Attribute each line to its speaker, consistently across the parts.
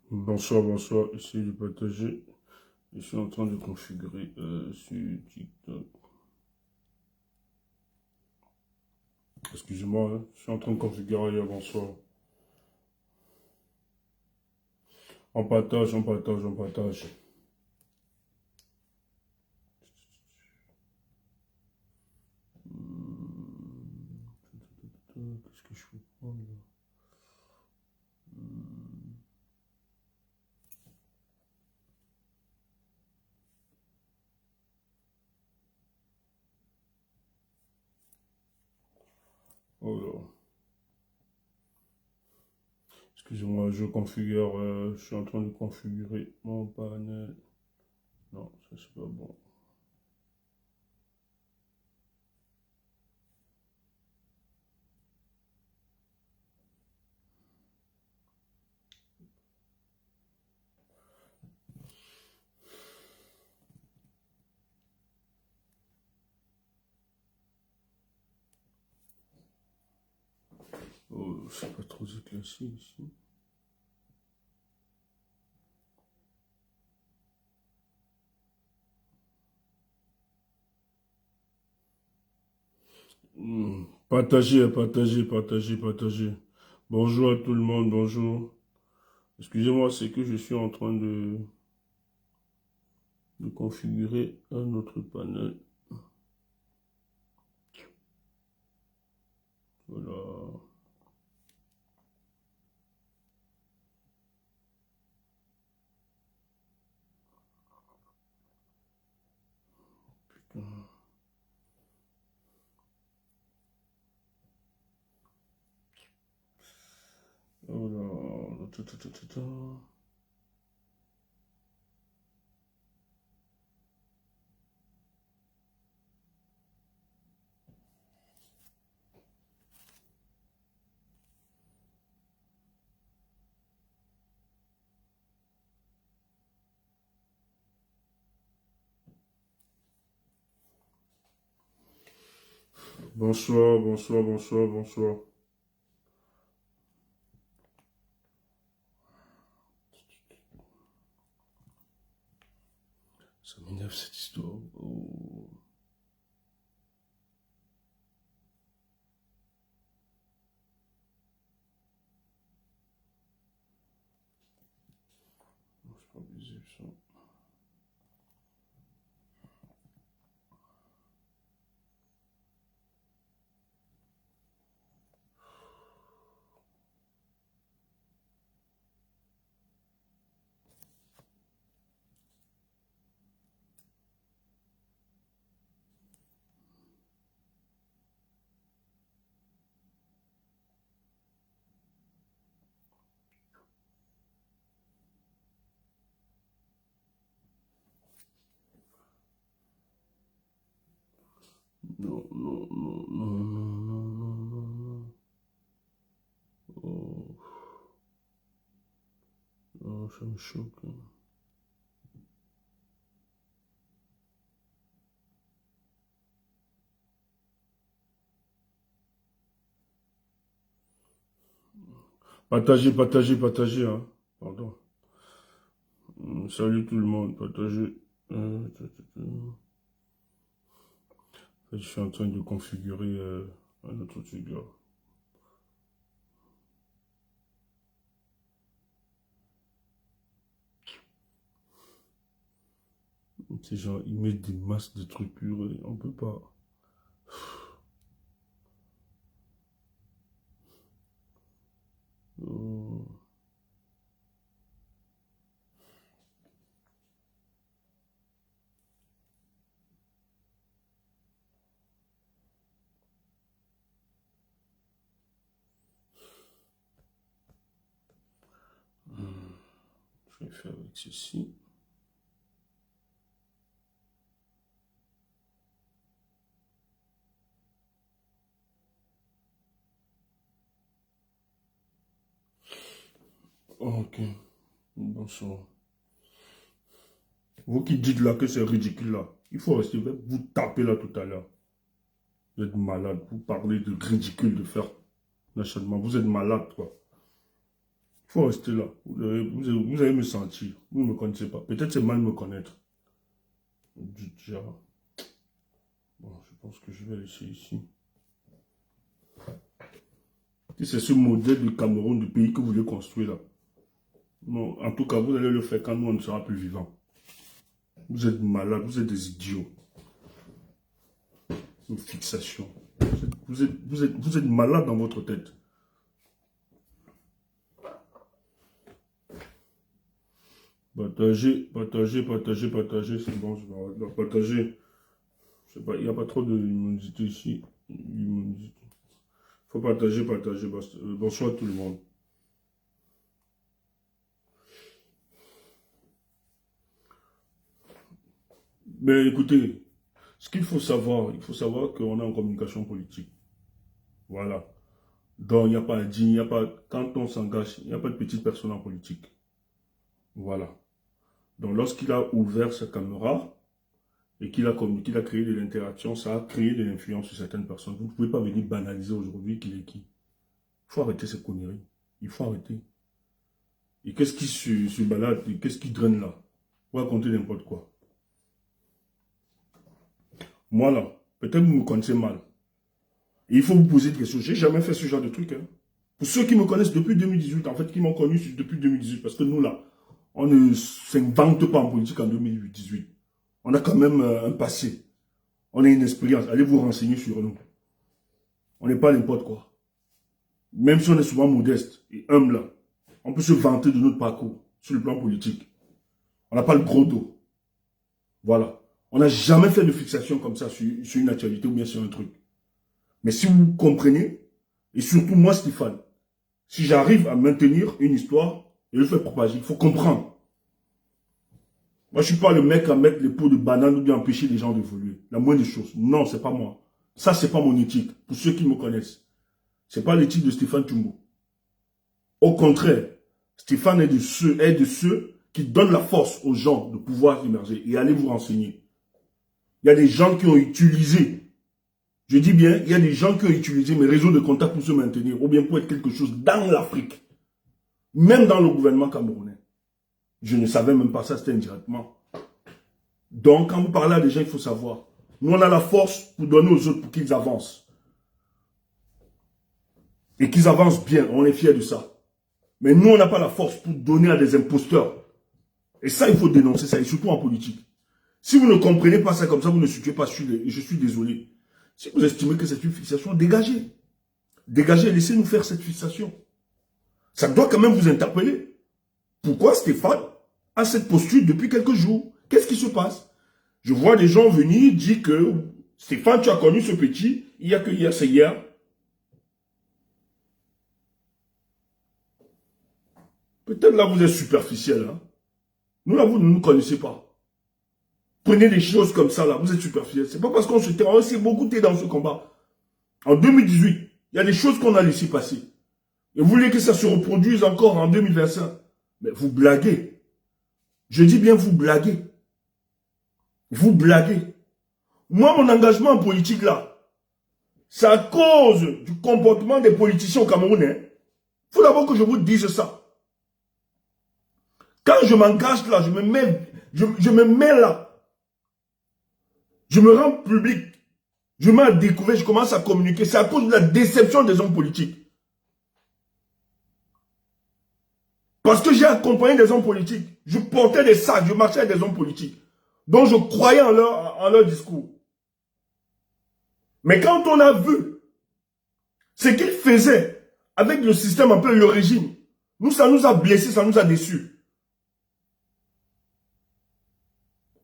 Speaker 1: Bonsoir, bonsoir, ici du partager. Je suis en train de configurer sur TikTok. Excusez-moi, hein, je suis en train de configurer, bonsoir. On partage, on partage, on partage. Qu'est-ce que je peux prendre là? Oh là. Excusez-moi, je configure, je suis en train de configurer mon panel. Non, ça c'est pas bon. Oh, c'est pas trop éclairci ici. Partagez, partagez, partagez, partagez. Bonjour à tout le monde, bonjour. Excusez-moi, c'est que je suis en train de configurer un autre panel. Voilà. Voilà. Bonsoir, bonsoir, bonsoir, bonsoir. Ça m'énerve cette histoire. Oh. Non, c'est pas visible ça. Non, non, non, non, non, non, non, non, non. Oh, non, ça me choque, hein. Partagez, partagez, partagez, hein. Pardon. Salut tout le monde, partagez. Euh, ta, ta, ta. Je suis en train de configurer un autre truc là. Ces gens, ils mettent des masses de trucs purés, on peut pas. Oh. Je vais faire avec ceci. Ok, bonsoir. Vous qui dites là que c'est ridicule là, il faut rester, vous taper là tout à l'heure. Vous êtes malade, vous parlez de ridicule de faire l'achèvement. Vous êtes malade quoi. Il faut rester là. Vous allez me sentir. Vous ne me connaissez pas. Peut-être c'est mal me connaître. Déjà. Bon, je pense que je vais laisser ici. Si c'est ce modèle du Cameroun, du pays que vous voulez construire là. Non, en tout cas, vous allez le faire quand nous, on ne sera plus vivants. Vous êtes malades, vous êtes des idiots. Une fixation. Vous êtes malades dans votre tête. Partagez, c'est bon, je vais partager. Je sais pas, il n'y a pas trop de luminosité ici. Il faut partager. Bonsoir tout le monde. Mais écoutez, ce qu'il faut savoir, qu'on est en communication politique. Voilà. Donc, il n'y a pas à dire, quand on s'engage, il n'y a pas de petite personne en politique. Voilà. Donc, lorsqu'il a ouvert sa caméra et qu'il a communiqué, qu'il a créé de l'interaction, ça a créé de l'influence sur certaines personnes. Vous ne pouvez pas venir banaliser aujourd'hui qu'il est qui. Il faut arrêter ces conneries. Il faut arrêter. Et qu'est-ce qui se balade, qu'est-ce qui draine là? Vous racontez n'importe quoi. Moi là, peut-être vous me connaissez mal. Et il faut vous poser des questions. J'ai jamais fait ce genre de truc. Hein. Pour ceux qui me connaissent depuis 2018, en fait, qui m'ont connu depuis 2018, parce que nous là, on ne s'invente pas en politique en 2018. On a quand même un passé. On a une expérience. Allez vous renseigner sur nous. On n'est pas n'importe quoi. Même si on est souvent modeste et humble, là, on peut se vanter de notre parcours sur le plan politique. On n'a pas le gros dos. Voilà. On n'a jamais fait de fixation comme ça sur une actualité ou bien sur un truc. Mais si vous comprenez, et surtout moi, Stéphane, si j'arrive à maintenir une histoire et le faire propager, il faut comprendre. Moi, je ne suis pas le mec à mettre les pots de banane ou bien empêcher les gens d'évoluer. La moindre des choses. Non, c'est pas moi. Ça, c'est pas mon éthique. Pour ceux qui me connaissent. C'est pas l'éthique de Stéphane Toumbo. Au contraire, Stéphane est de ceux qui donnent la force aux gens de pouvoir émerger et aller vous renseigner. Il y a des gens qui ont utilisé, je dis bien, il y a des gens qui ont utilisé mes réseaux de contacts pour se maintenir, ou bien pour être quelque chose dans l'Afrique, même dans le gouvernement camerounais. Je ne savais même pas ça, c'était indirectement. Donc, quand vous parlez à des gens, il faut savoir. Nous, on a la force pour donner aux autres pour qu'ils avancent. Et qu'ils avancent bien, on est fiers de ça. Mais nous, on n'a pas la force pour donner à des imposteurs. Et ça, il faut dénoncer ça, et surtout en politique. Si vous ne comprenez pas ça comme ça, vous ne situez pas, je suis désolé. Si vous estimez que c'est une fixation, dégagez. Dégagez, laissez-nous faire cette fixation. Ça doit quand même vous interpeller. Pourquoi Stéphane a cette posture depuis quelques jours? Qu'est-ce qui se passe? Je vois des gens venir dire que Stéphane, tu as connu ce petit, il n'y a que hier, c'est hier. Peut-être là, vous êtes superficiel. Hein? Nous, là, vous ne nous connaissez pas. Prenez des choses comme ça, là, vous êtes superficiel. C'est pas parce qu'on se tait, on s'est beaucoup tait dans ce combat. En 2018, il y a des choses qu'on a laissé passer. Et vous voulez que ça se reproduise encore en 2025. Mais vous blaguez. Je dis bien vous blaguez. Vous blaguez. Moi, mon engagement en politique, là, c'est à cause du comportement des politiciens au Cameroun. Il faut d'abord que je vous dise ça. Quand je m'engage là, je me mets là. Je me rends public. Je me mets à découvrir, je commence à communiquer. C'est à cause de la déception des hommes politiques. Parce que j'ai accompagné des hommes politiques. Je portais des sacs, je marchais avec des hommes politiques. Donc je croyais en leur discours. Mais quand on a vu ce qu'ils faisaient avec le système, un peu le régime, nous, ça nous a blessés, ça nous a déçus.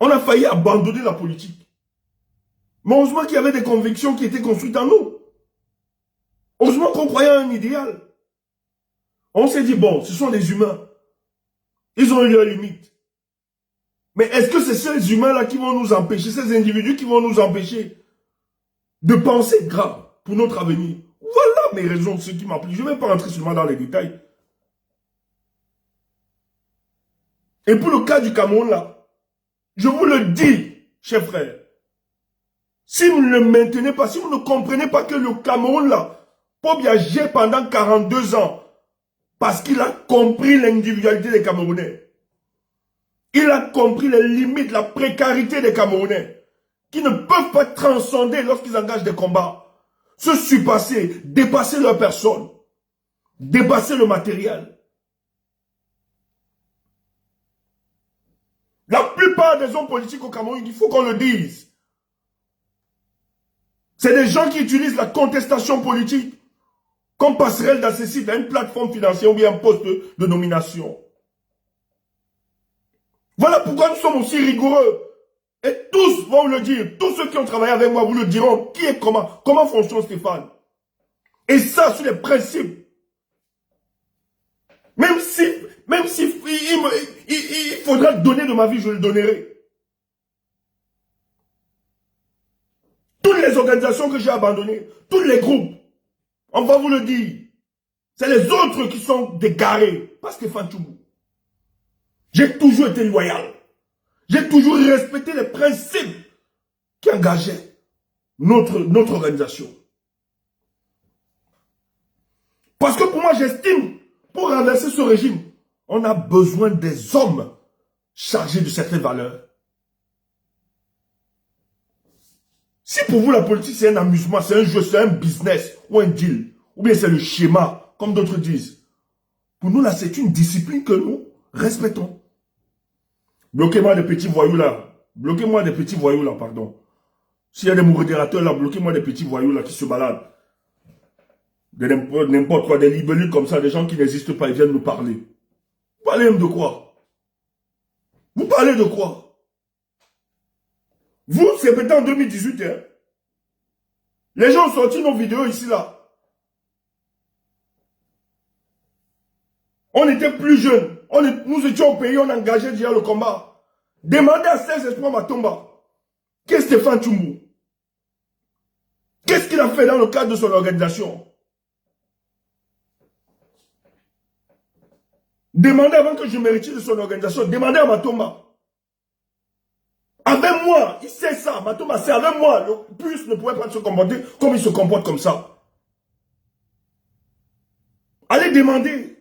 Speaker 1: On a failli abandonner la politique. Mais heureusement qu'il y avait des convictions qui étaient construites en nous. Heureusement qu'on croyait à un idéal. On s'est dit, bon, ce sont des humains. Ils ont eu leurs limites. Mais est-ce que c'est ces humains-là qui vont nous empêcher, ces individus qui vont nous empêcher de penser grave pour notre avenir? Voilà mes raisons, ce qui m'appliquent. Je ne vais pas rentrer seulement dans les détails. Et pour le cas du Cameroun, là, je vous le dis, chers frères, si vous ne le maintenez pas, si vous ne comprenez pas que le Cameroun, là, pour viager pendant 42 ans, Parce qu'il a compris l'individualité des Camerounais. Il a compris les limites, la précarité des Camerounais, qui ne peuvent pas transcender lorsqu'ils engagent des combats, se surpasser, dépasser leur personne, dépasser le matériel. La plupart des hommes politiques au Cameroun, il faut qu'on le dise, c'est des gens qui utilisent la contestation politique comme passerelle d'accessible à une plateforme financière ou bien un poste de nomination. Voilà pourquoi nous sommes aussi rigoureux. Et tous vont le dire, tous ceux qui ont travaillé avec moi vous le diront, qui est comment fonctionne Stéphane. Et ça, sur les principes. Même si il faudra donner de ma vie, je le donnerai. Toutes les organisations que j'ai abandonnées, tous les groupes, on va vous le dire. C'est les autres qui sont dégarés, pas Stéphane Tchoumou. J'ai toujours été loyal. J'ai toujours respecté les principes qui engageaient notre organisation. Parce que pour moi, j'estime, pour renverser ce régime, on a besoin des hommes chargés de certaines valeurs. Si pour vous la politique c'est un amusement, c'est un jeu, c'est un business ou un deal, ou bien c'est le schéma, comme d'autres disent, pour nous là c'est une discipline que nous respectons. Bloquez-moi des petits voyous là. Bloquez-moi des petits voyous là, pardon. S'il y a des modérateurs là, bloquez-moi des petits voyous là qui se baladent. De n'importe quoi, des libellules comme ça, des gens qui n'existent pas, ils viennent nous parler. Vous parlez même de quoi? Vous parlez de quoi? Vous, c'est peut-être en 2018, hein. Les gens ont sorti nos vidéos ici là. On était plus jeunes. Nous étions au pays, on engageait déjà le combat. Demandez à Serge Espoir Matomba. Qu'est-ce que Stéphane Tchoumou? Qu'est-ce qu'il a fait dans le cadre de son organisation? Demandez avant que je me retire de son organisation. Demandez à Matomba. Avec moi, il sait ça. Matomba, c'est avec moi. Le plus ne pouvait pas se comporter comme il se comporte comme ça. Allez demander.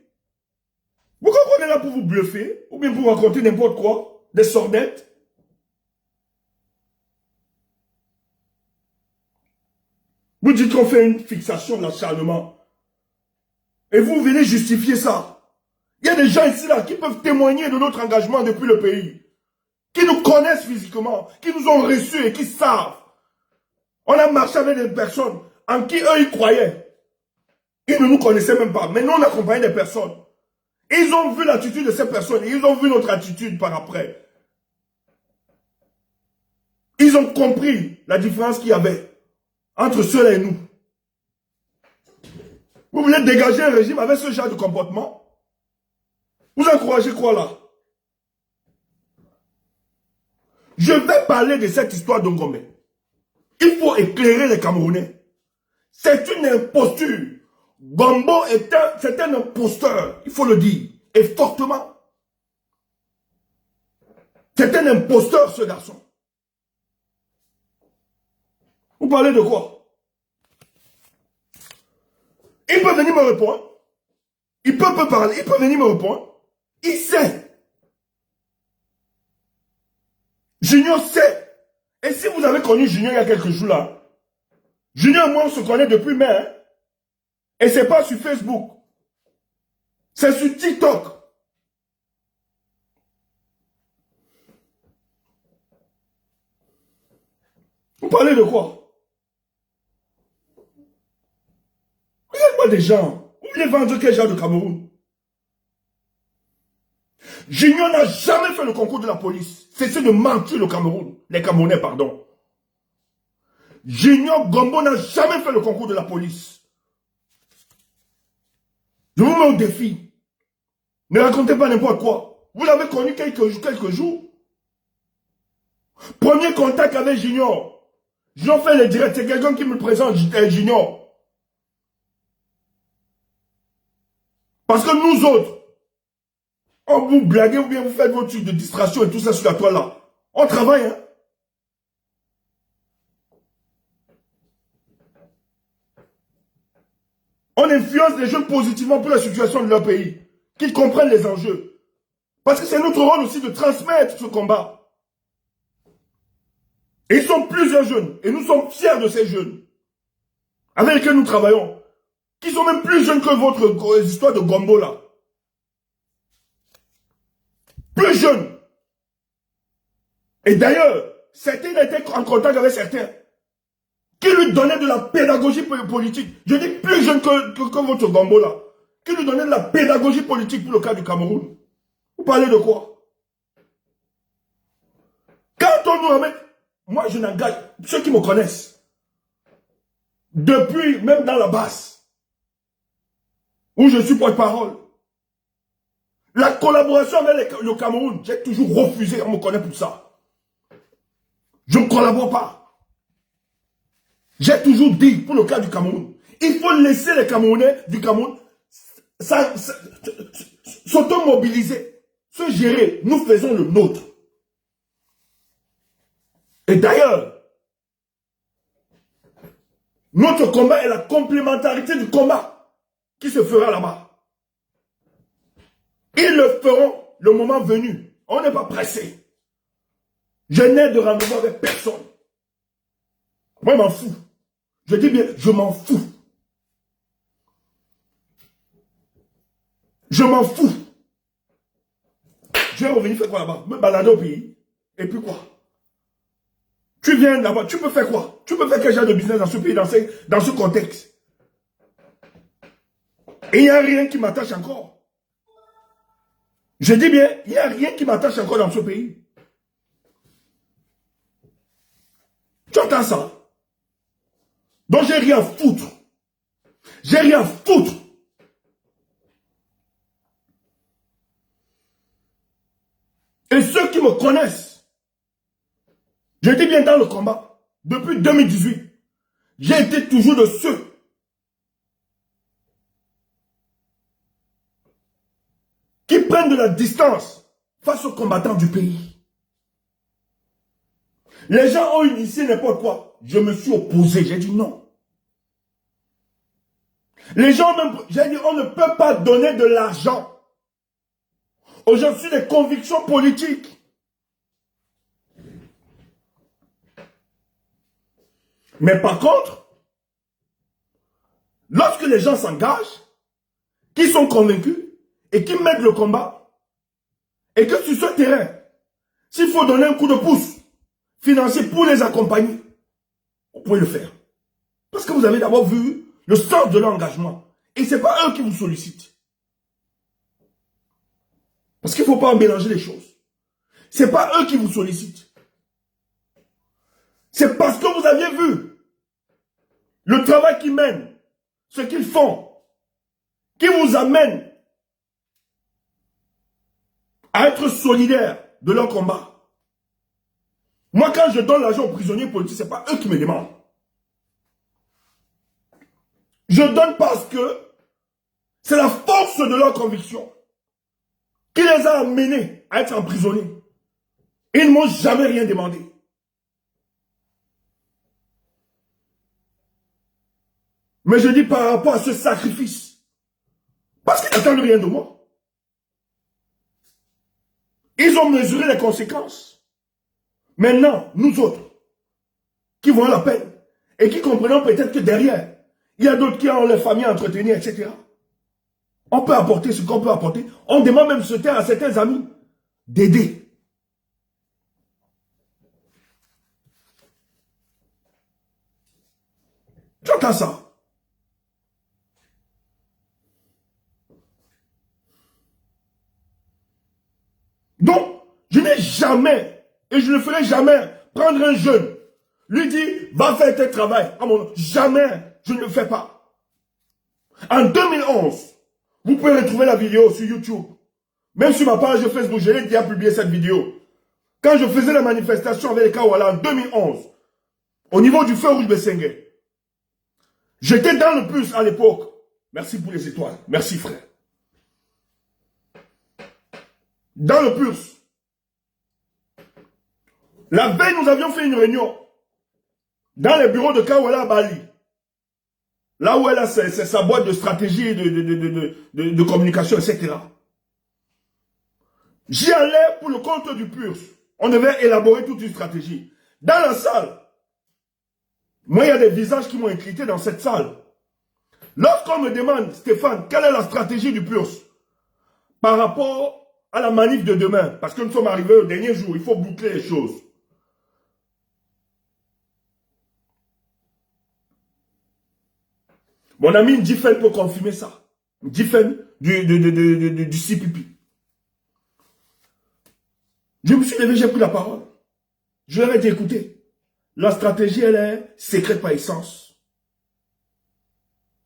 Speaker 1: Vous comprenez là pour vous bluffer? Ou bien pour raconter n'importe quoi? Des sornettes? Vous dites qu'on fait une fixation de l'acharnement. Et vous venez justifier ça. Il y a des gens ici là qui peuvent témoigner de notre engagement depuis le pays. Qui nous connaissent physiquement. Qui nous ont reçus et qui savent. On a marché avec des personnes en qui eux ils croyaient. Ils ne nous connaissaient même pas. Mais nous on accompagnait des personnes. Ils ont vu l'attitude de ces personnes. Et ils ont vu notre attitude par après. Ils ont compris la différence qu'il y avait entre ceux-là et nous. Vous voulez dégager un régime avec ce genre de comportement? Vous encouragez quoi là? Je vais parler de cette histoire d'Ongombe. Il faut éclairer les Camerounais. C'est une imposture. Gombo c'est un imposteur, il faut le dire, et fortement. C'est un imposteur ce garçon. Vous parlez de quoi? Il peut venir me répondre. Il peut parler, il peut venir me répondre. Il sait. Junior sait. Et si vous avez connu Junior il y a quelques jours là, Junior et moi on se connaît depuis mai. Hein? Et c'est pas sur Facebook. C'est sur TikTok. Vous parlez de quoi? Regardez-moi des gens. Vous voulez vendre quel genre de Cameroun? Junior n'a jamais fait le concours de la police. Cessez de mentir le Cameroun. Les Camerounais, pardon. Junior Gombo n'a jamais fait le concours de la police. Je vous mets au défi. Ne racontez pas n'importe quoi. Vous l'avez connu quelques jours. Premier contact avec Junior. Junior fait les directs. C'est quelqu'un qui me présente Junior. Parce que nous autres, on vous blaguez ou bien vous faites vos trucs de distraction et tout ça sur la toile là. On travaille, hein. On influence les jeunes positivement pour la situation de leur pays. Qu'ils comprennent les enjeux. Parce que c'est notre rôle aussi de transmettre ce combat. Et ils sont plusieurs jeunes. Et nous sommes fiers de ces jeunes. Avec lesquels nous travaillons. Qui sont même plus jeunes que votre histoire de Gombo là. Plus jeunes. Et d'ailleurs, certains étaient en contact avec certains. Qui lui donnaient de la pédagogie politique. Je dis plus jeune que votre Gombo là. Qui lui donnait de la pédagogie politique pour le cas du Cameroun. Vous parlez de quoi? Quand on nous ramène, moi je n'engage, ceux qui me connaissent, depuis, même dans la basse, où je suis porte-parole, la collaboration avec le Cameroun, j'ai toujours refusé, on me connaît pour ça. Je ne collabore pas. J'ai toujours dit, pour le cas du Cameroun, il faut laisser les Camerounais du Cameroun s'automobiliser, se gérer. Nous faisons le nôtre. Et d'ailleurs, notre combat est la complémentarité du combat qui se fera là-bas. Ils le feront le moment venu. On n'est pas pressé. Je n'ai de rendez-vous avec personne. Moi, je m'en fous. Je dis bien, je m'en fous. Je m'en fous. Je vais revenir faire quoi là-bas? Me balader au pays. Et puis quoi? Tu viens là-bas, tu peux faire quoi? Tu peux faire quel genre de business dans ce pays, dans ce contexte? Et il n'y a rien qui m'attache encore. Je dis bien, il n'y a rien qui m'attache encore dans ce pays. Tu entends ça? Donc j'ai rien à foutre. J'ai rien à foutre. Et ceux qui me connaissent, je dis bien dans le combat, depuis 2018, j'ai été toujours de ceux qui prennent de la distance face aux combattants du pays. Les gens ont initié n'importe quoi. Je me suis opposé, j'ai dit non. Les gens, j'ai dit on ne peut pas donner de l'argent aux gens sur des convictions politiques. Mais par contre, lorsque les gens s'engagent, qui sont convaincus et qui mettent le combat, et que sur ce terrain, s'il faut donner un coup de pouce financier pour les accompagner, vous pouvez le faire. Parce que vous avez d'abord vu le sens de l'engagement. Et ce n'est pas eux qui vous sollicitent. Parce qu'il ne faut pas mélanger les choses. Ce n'est pas eux qui vous sollicitent. C'est parce que vous aviez vu le travail qu'ils mènent, ce qu'ils font, qui vous amène à être solidaire de leur combat. Moi, quand je donne l'argent aux prisonniers politiques, ce n'est pas eux qui me demandent. Je donne parce que c'est la force de leur conviction qui les a amenés à être emprisonnés. Ils ne m'ont jamais rien demandé. Mais je dis par rapport à ce sacrifice, parce qu'ils n'attendent rien de moi. Ils ont mesuré les conséquences. Maintenant, nous autres, qui voyons la peine, et qui comprenons peut-être que derrière, il y a d'autres qui ont leur famille à entretenir, etc. On peut apporter ce qu'on peut apporter. On demande même ce temps à certains amis d'aider. Tu entends ça? Donc, je n'ai jamais, et je ne ferai jamais, prendre un jeune, lui dire, va faire tel travail. Ah mon, jamais, je ne le fais pas. En 2011, vous pouvez retrouver la vidéo sur YouTube. Même sur ma page Facebook, je l'ai déjà publié cette vidéo. Quand je faisais la manifestation avec les Kawala en 2011, au niveau du feu rouge Bessengue, j'étais dans le bus à l'époque. Merci pour les étoiles. Merci frère. Dans le bus. La veille, nous avions fait une réunion dans les bureaux de Kawala à Bali. Là où elle a sa boîte de stratégie et de communication, etc. J'y allais pour le compte du PURS. On devait élaborer toute une stratégie. Dans la salle, moi, il y a des visages qui m'ont inquiété dans cette salle. Lorsqu'on me demande, Stéphane, quelle est la stratégie du PURS par rapport à la manif de demain, parce que nous sommes arrivés au dernier jour, il faut boucler les choses. Mon ami Ndjifen peut confirmer ça. Ndjifen du CPP. Je me suis levé, j'ai pris la parole. Je leur ai dit, écoutez, la stratégie, elle est secrète par essence.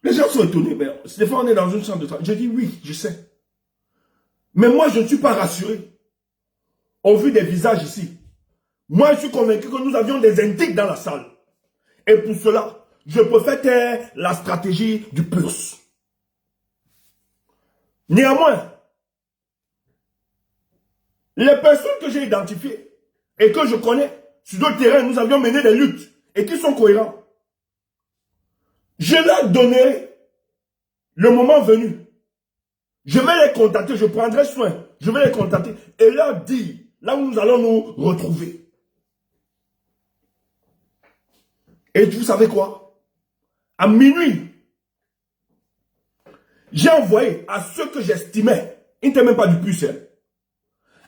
Speaker 1: Les gens sont étonnés. Mais Stéphane, on est dans une chambre de travail. J'ai dit, oui, je sais. Mais moi, je ne suis pas rassuré. Au vu des visages ici. Moi, je suis convaincu que nous avions des indices dans la salle. Et pour cela, je préfère taire la stratégie du PURS. Néanmoins, les personnes que j'ai identifiées et que je connais sur d'autres terrains, nous avions mené des luttes et qui sont cohérents. Je leur donnerai le moment venu. Je vais les contacter, je prendrai soin. Je vais les contacter et leur dire là où nous allons nous retrouver. Et vous savez quoi? À minuit, j'ai envoyé à ceux que j'estimais, ils n'étaient même pas du PURS,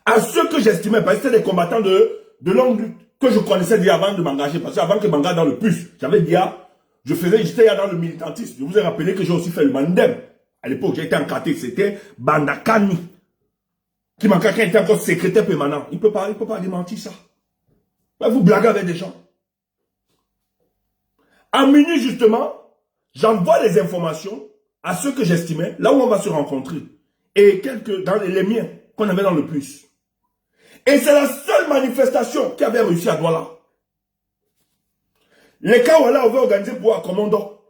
Speaker 1: à ceux que j'estimais, parce que c'était des combattants de longue lutte, que je connaissais déjà avant de m'engager, parce qu'avant que je m'engage dans le PURS, j'avais déjà, j'étais dans le militantisme. Je vous ai rappelé que j'ai aussi fait le Mandem. À l'époque, j'ai été encarté, c'était Bandakani, qui m'a quelqu'un était encore secrétaire permanent. Il ne peut pas démentir ça. Mais vous blaguez avec des gens. À minuit, justement, j'envoie les informations à ceux que j'estimais, là où on va se rencontrer. Et quelques, dans les miens, qu'on avait dans le PURS. Et c'est la seule manifestation qui avait réussi à Douala. Les Kawala avaient organisé pour un commandant.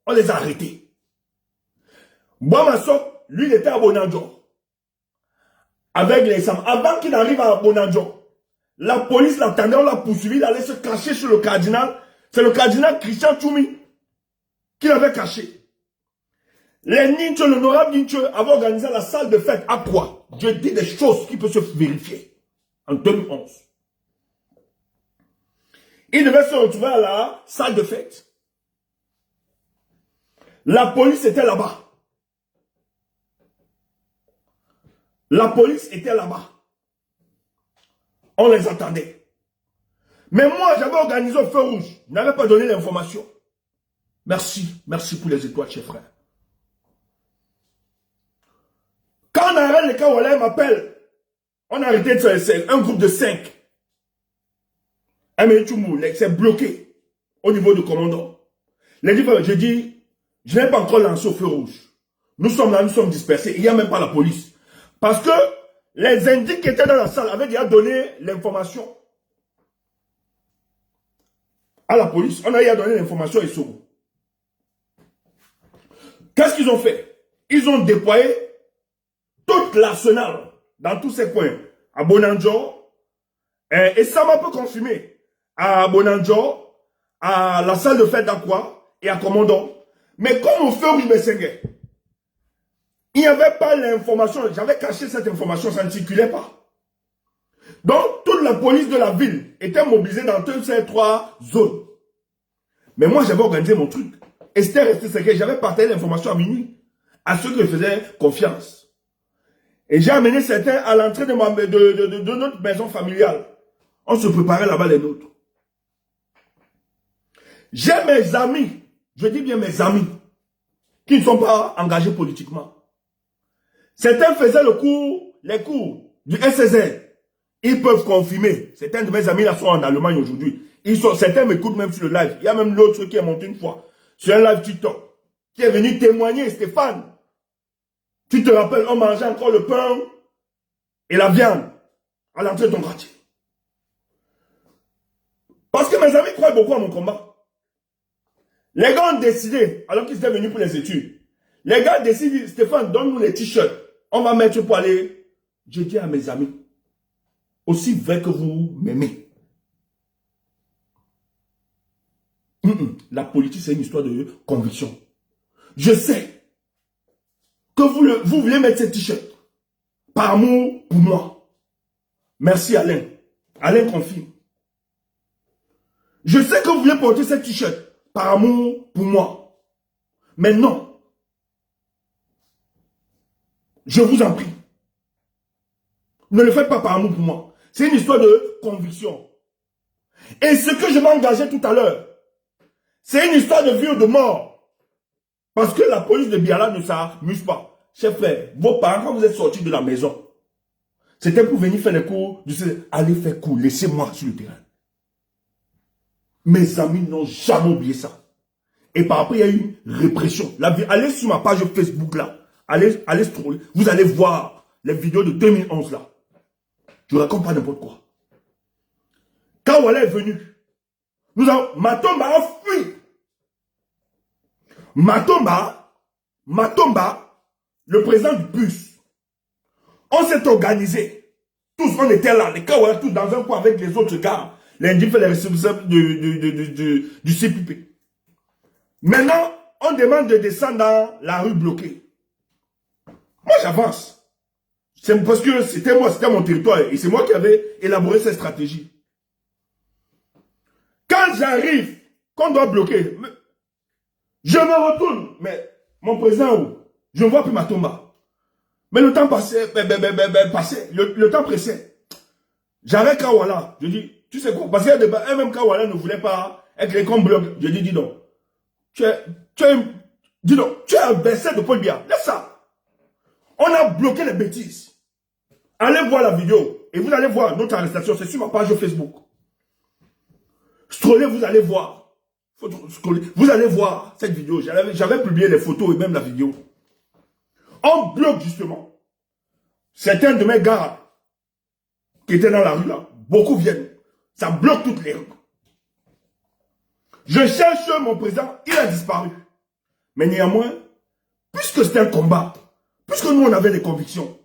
Speaker 1: On les a arrêtés. Bouamassok, lui, il était à Bonanjo. Avec les Sam. Avant qu'il arrive à Bonanjo, la police l'attendait, on l'a poursuivi, il allait se cacher sur le cardinal. C'est le cardinal Christian Tchoumi qui l'avait caché. Les Ninche, l'honorable Ninche, avait organisé la salle de fête. À quoi? Je dis des choses qui peuvent se vérifier. En 2011. Il devait se retrouver à la salle de fête. La police était là-bas. La police était là-bas. On les attendait. Mais moi, j'avais organisé au feu rouge. Je n'avais pas donné l'information. Merci. Merci pour les étoiles, chers frères. Quand on arrête les Kawala, ils m'appellent. On a arrêté un groupe de 5. C'est bloqué au niveau du commandant. Je dis, je n'ai pas encore lancé au feu rouge. Nous sommes là, nous sommes dispersés. Il n'y a même pas la police. Parce que les indices qui étaient dans la salle avaient déjà donné l'information à la police. On a déjà donné l'information à Issoro. Qu'est-ce qu'ils ont fait? Ils ont déployé toute l'arsenal dans tous ces coins. À Bonanjo, et ça m'a peu confirmé. À Bonanjo, à la salle de fête d'Aqua et à Commandant. Mais comme au feu rouge Messengue, il n'y avait pas l'information. J'avais caché cette information, ça ne circulait pas. Donc, toute la police de la ville était mobilisée dans toutes ces 3 zones. Mais moi, j'avais organisé mon truc. Et c'était resté secret. J'avais partagé l'information à minuit à ceux que je faisais confiance. Et j'ai amené certains à l'entrée de notre maison familiale. On se préparait là-bas les nôtres. J'ai mes amis, je dis bien mes amis, qui ne sont pas engagés politiquement. Certains faisaient les cours du SSR. Ils peuvent confirmer. Certains de mes amis là sont en Allemagne aujourd'hui. Certains m'écoutent même sur le live. Il y a même l'autre qui est monté une fois sur un live TikTok, qui est venu témoigner, Stéphane. Tu te rappelles, on mangeait encore le pain et la viande à l'entrée de ton quartier. Parce que mes amis croient beaucoup à mon combat. Les gars ont décidé, alors qu'ils étaient venus pour les études, les gars décident, Stéphane, donne-nous les t-shirts. On va mettre pour aller. Je dis à mes amis, aussi vrai que vous m'aimez. La politique, c'est une histoire de conviction. Je sais que vous voulez mettre cette t-shirt par amour pour moi. Merci Alain. Alain confirme. Je sais que vous voulez porter cette t-shirt par amour pour moi. Mais non. Je vous en prie. Ne le faites pas par amour pour moi. C'est une histoire de conviction. Et ce que je m'engageais tout à l'heure, c'est une histoire de vie ou de mort. Parce que la police de Biala ne s'amuse pas. Chef frère, vos parents, quand vous êtes sortis de la maison, c'était pour venir faire les cours. Allez faire cours, laissez-moi sur le terrain. Mes amis n'ont jamais oublié ça. Et par après, il y a eu une répression. Allez sur ma page Facebook là. Allez scroller. Vous allez voir les vidéos de 2011 là. Je ne raconte pas n'importe quoi. Quand Walla est venu, Matomba a fui. Matomba, le président du bus, on s'est organisé. Tous, on était là, les Kawala, tous dans un coin avec les autres gars. Lundi fait les responsables du CPP. Maintenant, on demande de descendre dans la rue bloquée. Moi, j'avance. C'est parce que c'était moi, c'était mon territoire. Et c'est moi qui avais élaboré cette stratégie. Quand j'arrive, qu'on doit bloquer, je me retourne. Mais mon président, où? Je ne vois plus Matomba. Mais le temps passait, le temps pressait. J'arrête Kawala. Je dis, tu sais quoi? Parce qu'il y a des même Kawala ne voulait pas être qu'on bloque. Je dis donc. Tu es un berceur de Paul Biya. Laisse ça. On a bloqué les bêtises. Allez voir la vidéo. Et vous allez voir notre arrestation. C'est sur ma page Facebook. Scrollez, vous allez voir. Vous allez voir cette vidéo. J'avais publié les photos et même la vidéo. On bloque justement. Certains de mes gars qui étaient dans la rue là, beaucoup viennent. Ça bloque toutes les rues. Je cherche mon président, il a disparu. Mais néanmoins, puisque c'était un combat, puisque nous on avait des convictions,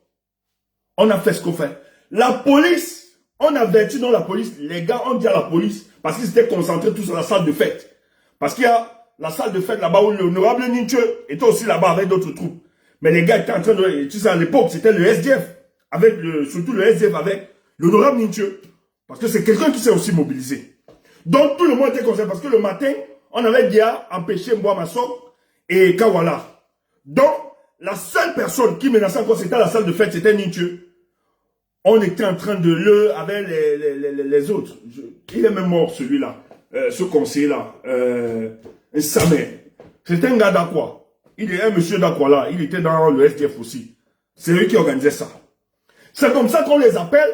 Speaker 1: on a fait ce qu'on fait. La police, on avertit dans la police, les gars ont dit à la police, parce qu'ils étaient concentrés tous dans la salle de fête. Parce qu'il y a la salle de fête là-bas où l'honorable Ninche était aussi là-bas avec d'autres troupes. Mais les gars étaient en train de... Tu sais, à l'époque, c'était le SDF. Surtout le SDF avec l'honorable Ninche. Parce que c'est quelqu'un qui s'est aussi mobilisé. Donc tout le monde était concerné. Parce que le matin, on avait déjà empêché Mboua Massok et Kawala. Donc, la seule personne qui menaçait encore, c'était la salle de fête, c'était Ninche. On était en train de avec les autres. Il est même mort, celui-là. Ce conseiller-là. Samer. C'était un gars d'Aqua. Il est un monsieur d'Aqua là. Il était dans le SDF aussi. C'est eux qui organisaient ça. C'est comme ça qu'on les appelle.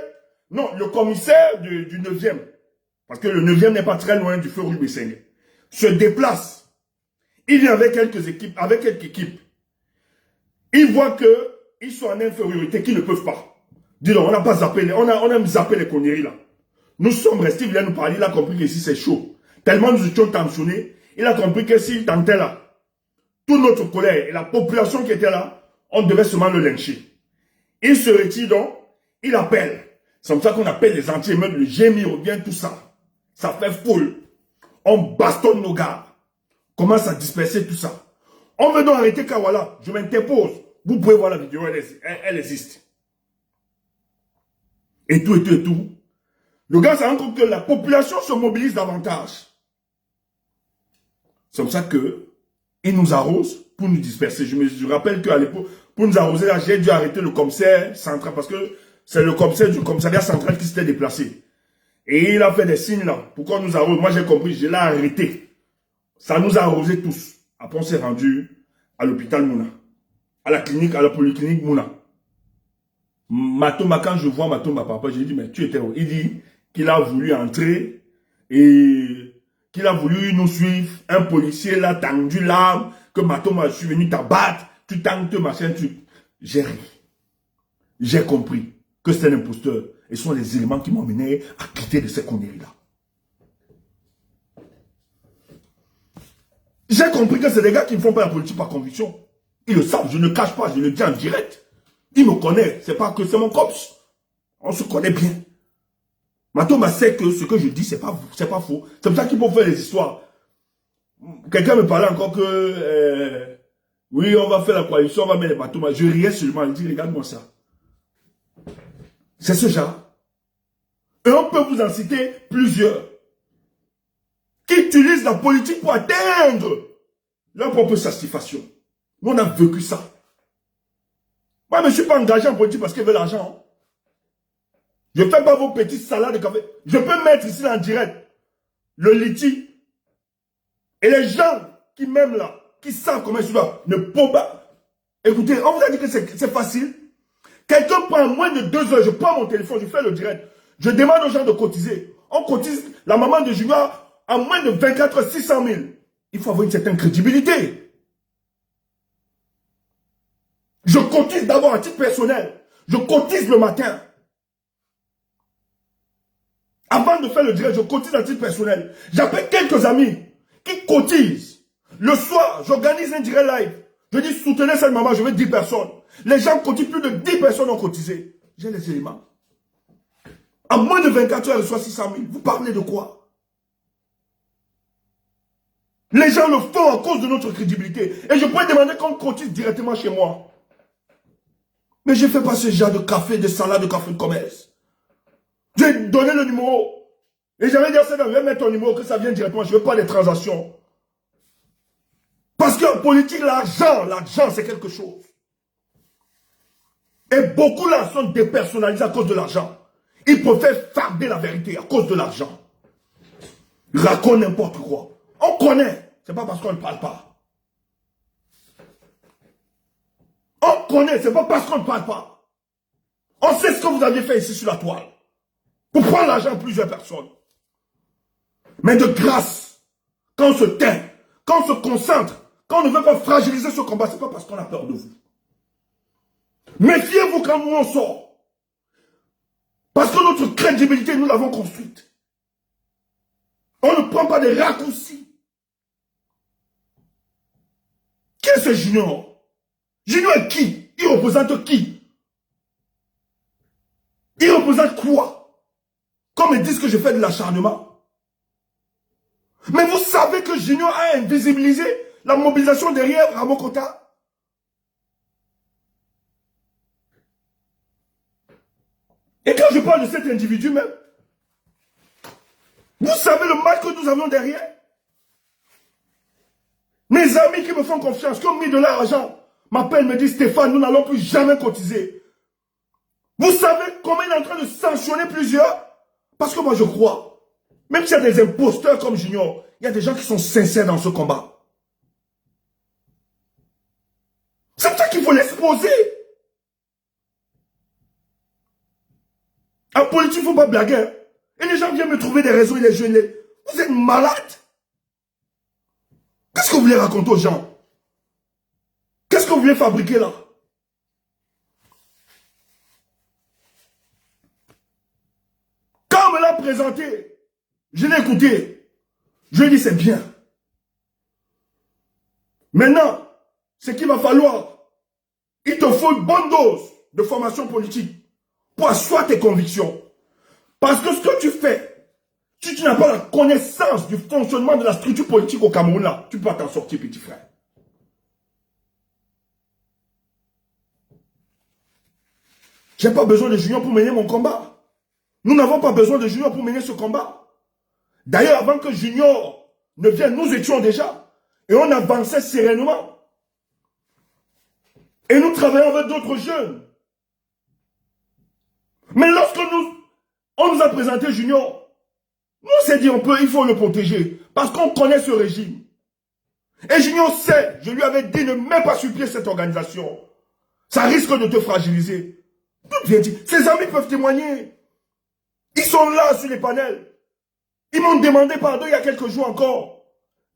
Speaker 1: Non, le commissaire du 9e. Parce que le 9e n'est pas très loin du feu rouge Bessène. Se déplace. Il vient avec quelques équipes. Il voit qu'ils sont en infériorité, qu'ils ne peuvent pas. Dis-donc, on n'a pas zappé, on a zappé les conneries là. Nous sommes restés, il vient nous parler, il a compris que ici c'est chaud. Tellement nous étions tensionnés, il a compris que s'il tentait là, toute notre colère et la population qui était là, on devait seulement le lyncher. Il se retire donc, il appelle. C'est comme ça qu'on appelle les anti-émeutes, le génie revient, tout ça. Ça fait foule. On bastonne nos gars. Commence à disperser tout ça. On veut donc arrêter Kawala. Je m'interpose. Vous pouvez voir la vidéo, elle existe. Et tout. Le gars se rend compte que la population se mobilise davantage. C'est comme ça que il nous arrose pour nous disperser. Je rappelle qu'à l'époque, pour nous arroser, là, j'ai dû arrêter le commissaire central parce que c'est le commissaire du commissariat central qui s'était déplacé. Et il a fait des signes là. Pourquoi nous arrose? Moi j'ai compris, je l'ai arrêté. Ça nous a arrosé tous. Après on s'est rendu à l'hôpital Mouna. À la clinique, à la polyclinique Mouna. Matomba, quand je vois Matomba, papa, j'ai dit, mais tu étais où? Il dit qu'il a voulu entrer et qu'il a voulu nous suivre. Un policier l'a tendu l'arme, que Matomba, je suis venu t'abattre, tu tentes, machin, J'ai ri. J'ai compris que c'était un imposteur. Et ce sont les éléments qui m'ont mené à quitter de ces conneries-là. J'ai compris que c'est des gars qui ne font pas la politique par conviction. Ils le savent, je ne cache pas, je le dis en direct. Ils me connaissent, c'est pas que c'est mon cops. On se connaît bien. Matomba sait que ce que je dis, c'est pas faux. C'est pour ça qu'ils peuvent faire les histoires. Quelqu'un me parlait encore que Oui, on va faire la coalition, on va mettre les bateaux. Je riais seulement, il dit, regarde-moi ça. C'est ce genre. Et on peut vous en citer plusieurs qui utilisent la politique pour atteindre leur propre satisfaction. Nous, on a vécu ça. Moi, je ne me suis pas engagé en politique parce qu'il veut l'argent. Je ne fais pas vos petites salades de café. Je peux mettre ici en direct le liti. Et les gens qui m'aiment là, qui savent comment je dois, ne peuvent pas. Écoutez, on vous a dit que c'est facile. Quelqu'un prend moins de 2 heures, je prends mon téléphone, je fais le direct. Je demande aux gens de cotiser. On cotise la maman de Junior à moins de 24 heures, 600 000. Il faut avoir une certaine crédibilité. Je cotise d'abord à titre personnel. Je cotise le matin. Avant de faire le direct, je cotise à titre personnel. J'appelle quelques amis qui cotisent. Le soir, j'organise un direct live. Je dis, soutenez cette maman, je veux 10 personnes. Les gens cotisent, plus de 10 personnes ont cotisé. J'ai les éléments. À moins de 24 heures, elle reçoit 600 000. Vous parlez de quoi? Les gens le font à cause de notre crédibilité. Et je pourrais demander qu'on cotise directement chez moi. Mais je ne fais pas ce genre de café, de salade, de café de commerce. J'ai donné le numéro. Et j'avais dit à ça, je vais mettre ton numéro, que ça vienne directement. Je ne veux pas les transactions. Parce qu'en politique, l'argent, c'est quelque chose. Et beaucoup là sont dépersonnalisés à cause de l'argent. Ils préfèrent farder la vérité à cause de l'argent. Ils racontent n'importe quoi. On connaît. Ce n'est pas parce qu'on ne parle pas. On connaît. Ce n'est pas parce qu'on ne parle pas. On sait ce que vous aviez fait ici sur la toile. Pour prendre l'argent de plusieurs personnes. Mais de grâce, quand on se tait, quand on se concentre, quand on ne veut pas fragiliser ce combat, ce n'est pas parce qu'on a peur de vous. Méfiez-vous quand nous on sort. Parce que notre crédibilité, nous l'avons construite. On ne prend pas des raccourcis. Qui est ce Junior? Junior est qui? Il représente qui? Il représente quoi? Comme ils disent que je fais de l'acharnement. Mais vous savez que Junior a invisibilisé la mobilisation derrière Ramon Kota? Et quand je parle de cet individu même, vous savez le mal que nous avions derrière? Mes amis qui me font confiance, qui ont mis de l'argent, m'appellent, me disent, Stéphane, nous n'allons plus jamais cotiser. Vous savez comment il est en train de sanctionner plusieurs? Parce que moi je crois, même s'il y a des imposteurs comme Junior, il y a des gens qui sont sincères dans ce combat. C'est pour ça qu'il faut l'exposer. En politique, il ne faut pas blaguer. Et les gens viennent me trouver des raisons et les jeunes. Vous êtes malades? Qu'est-ce que vous voulez raconter aux gens? Qu'est-ce que vous voulez fabriquer là? Quand on me l'a présenté, je l'ai écouté. Je lui ai dit c'est bien. Maintenant, ce qu'il va falloir, il te faut une bonne dose de formation politique pour asseoir tes convictions. Parce que ce que tu fais, si tu n'as pas la connaissance du fonctionnement de la structure politique au Cameroun, là, tu peux pas t'en sortir, petit frère. Je n'ai pas besoin de Junior pour mener mon combat. Nous n'avons pas besoin de Junior pour mener ce combat. D'ailleurs, avant que Junior ne vienne, nous étions déjà. Et on avançait sereinement. Et nous travaillons avec d'autres jeunes. Mais lorsque on nous a présenté Junior, nous on s'est dit il faut le protéger. Parce qu'on connaît ce régime. Et Junior sait, je lui avais dit ne mets pas sur pied cette organisation. Ça risque de te fragiliser. Tout vient dit. Ses amis peuvent témoigner. Ils sont là sur les panels. Ils m'ont demandé pardon il y a quelques jours encore.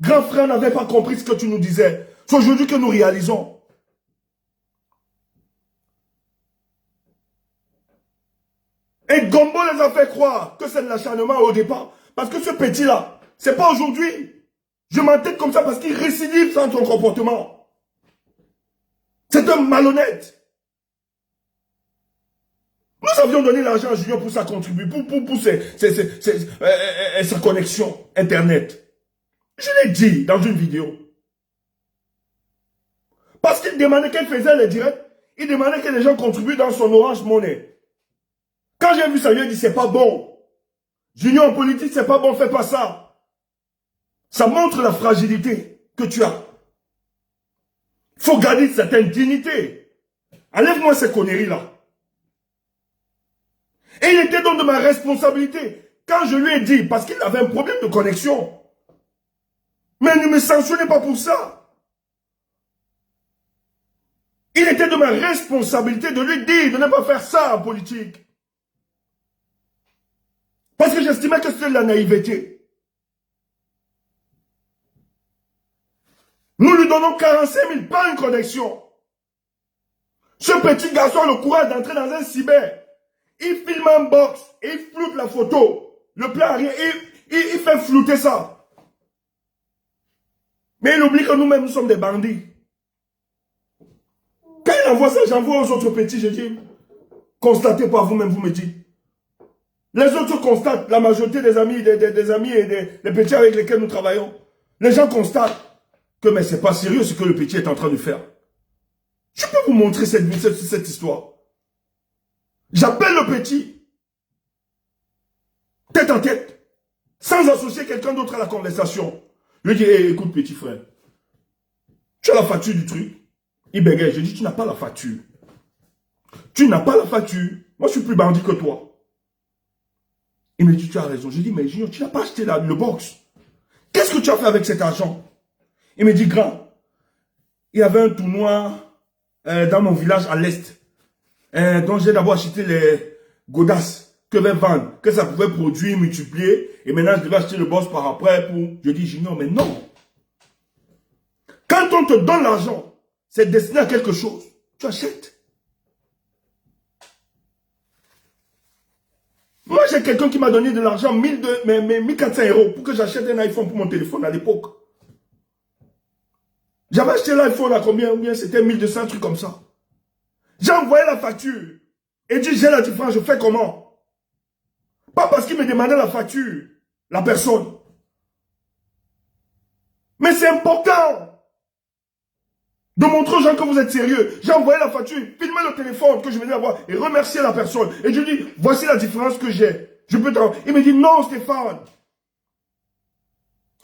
Speaker 1: Grand frère n'avait pas compris ce que tu nous disais. C'est aujourd'hui que nous réalisons. Et Gombo les a fait croire que c'est de l'acharnement au départ. Parce que ce petit-là, c'est pas aujourd'hui. Je m'entête comme ça parce qu'il récidive dans son comportement. C'est un malhonnête. Nous avions donné l'argent à Junior pour sa contribution, pour sa connexion Internet. Je l'ai dit dans une vidéo. Parce il demandait qu'elle faisait les directs, il demandait que les gens contribuent dans son Orange Money. Quand j'ai vu ça, je lui ai dit, c'est pas bon. Junior en politique, c'est pas bon, fais pas ça. Ça montre la fragilité que tu as. Il faut garder une certaine dignité. Enlève-moi ces conneries-là. Et il était donc de ma responsabilité. Quand je lui ai dit, parce qu'il avait un problème de connexion. Mais ne me sanctionnez pas pour ça. Il était de ma responsabilité de lui dire de ne pas faire ça en politique. Parce que j'estimais que c'était de la naïveté. Nous lui donnons 45 000, pas une connexion. Ce petit garçon a le courage d'entrer dans un cyber. Il filme en box et il floute la photo. Le plan arrière, il fait flouter ça. Mais il oublie que nous-mêmes, nous sommes des bandits. Quand il envoie ça, j'envoie aux autres petits, je dis, constatez par vous-même, vous me dites. Les autres constatent, la majorité des amis, des amis et des petits avec lesquels nous travaillons. Les gens constatent que mais c'est pas sérieux ce que le petit est en train de faire. Je peux vous montrer cette histoire. J'appelle le petit, tête en tête, sans associer quelqu'un d'autre à la conversation. Je lui dis, hey, écoute petit frère, tu as la facture du truc? Il bégaye, je dis, tu n'as pas la facture. Tu n'as pas la facture. Moi, je suis plus bandit que toi. Il me dit, tu as raison. Je dis, mais Junior, tu n'as pas acheté le box. Qu'est-ce que tu as fait avec cet argent? Il me dit, grand, il y avait un tournoi dans mon village à l'est. Donc j'ai d'abord acheté les godasses que je vais vendre, que ça pouvait produire, multiplier. Et maintenant, je devais acheter le box par après pour... Je dis, Junior, mais non. Quand on te donne l'argent, c'est destiné à quelque chose. Tu achètes. Moi, j'ai quelqu'un qui m'a donné de l'argent, 1400 € pour que j'achète un iPhone pour mon téléphone à l'époque. J'avais acheté l'iPhone à combien? Ou bien c'était 1200, un truc comme ça. J'ai envoyé la facture. Et dit, j'ai la différence, je fais comment? Pas parce qu'il me demandait la facture, la personne. Mais c'est important de montrer aux gens que vous êtes sérieux. J'ai envoyé la facture, filmé le téléphone que je venais d'avoir et remercier la personne. Et je dis, voici la différence que j'ai. Je peux Il me dit, non Stéphane.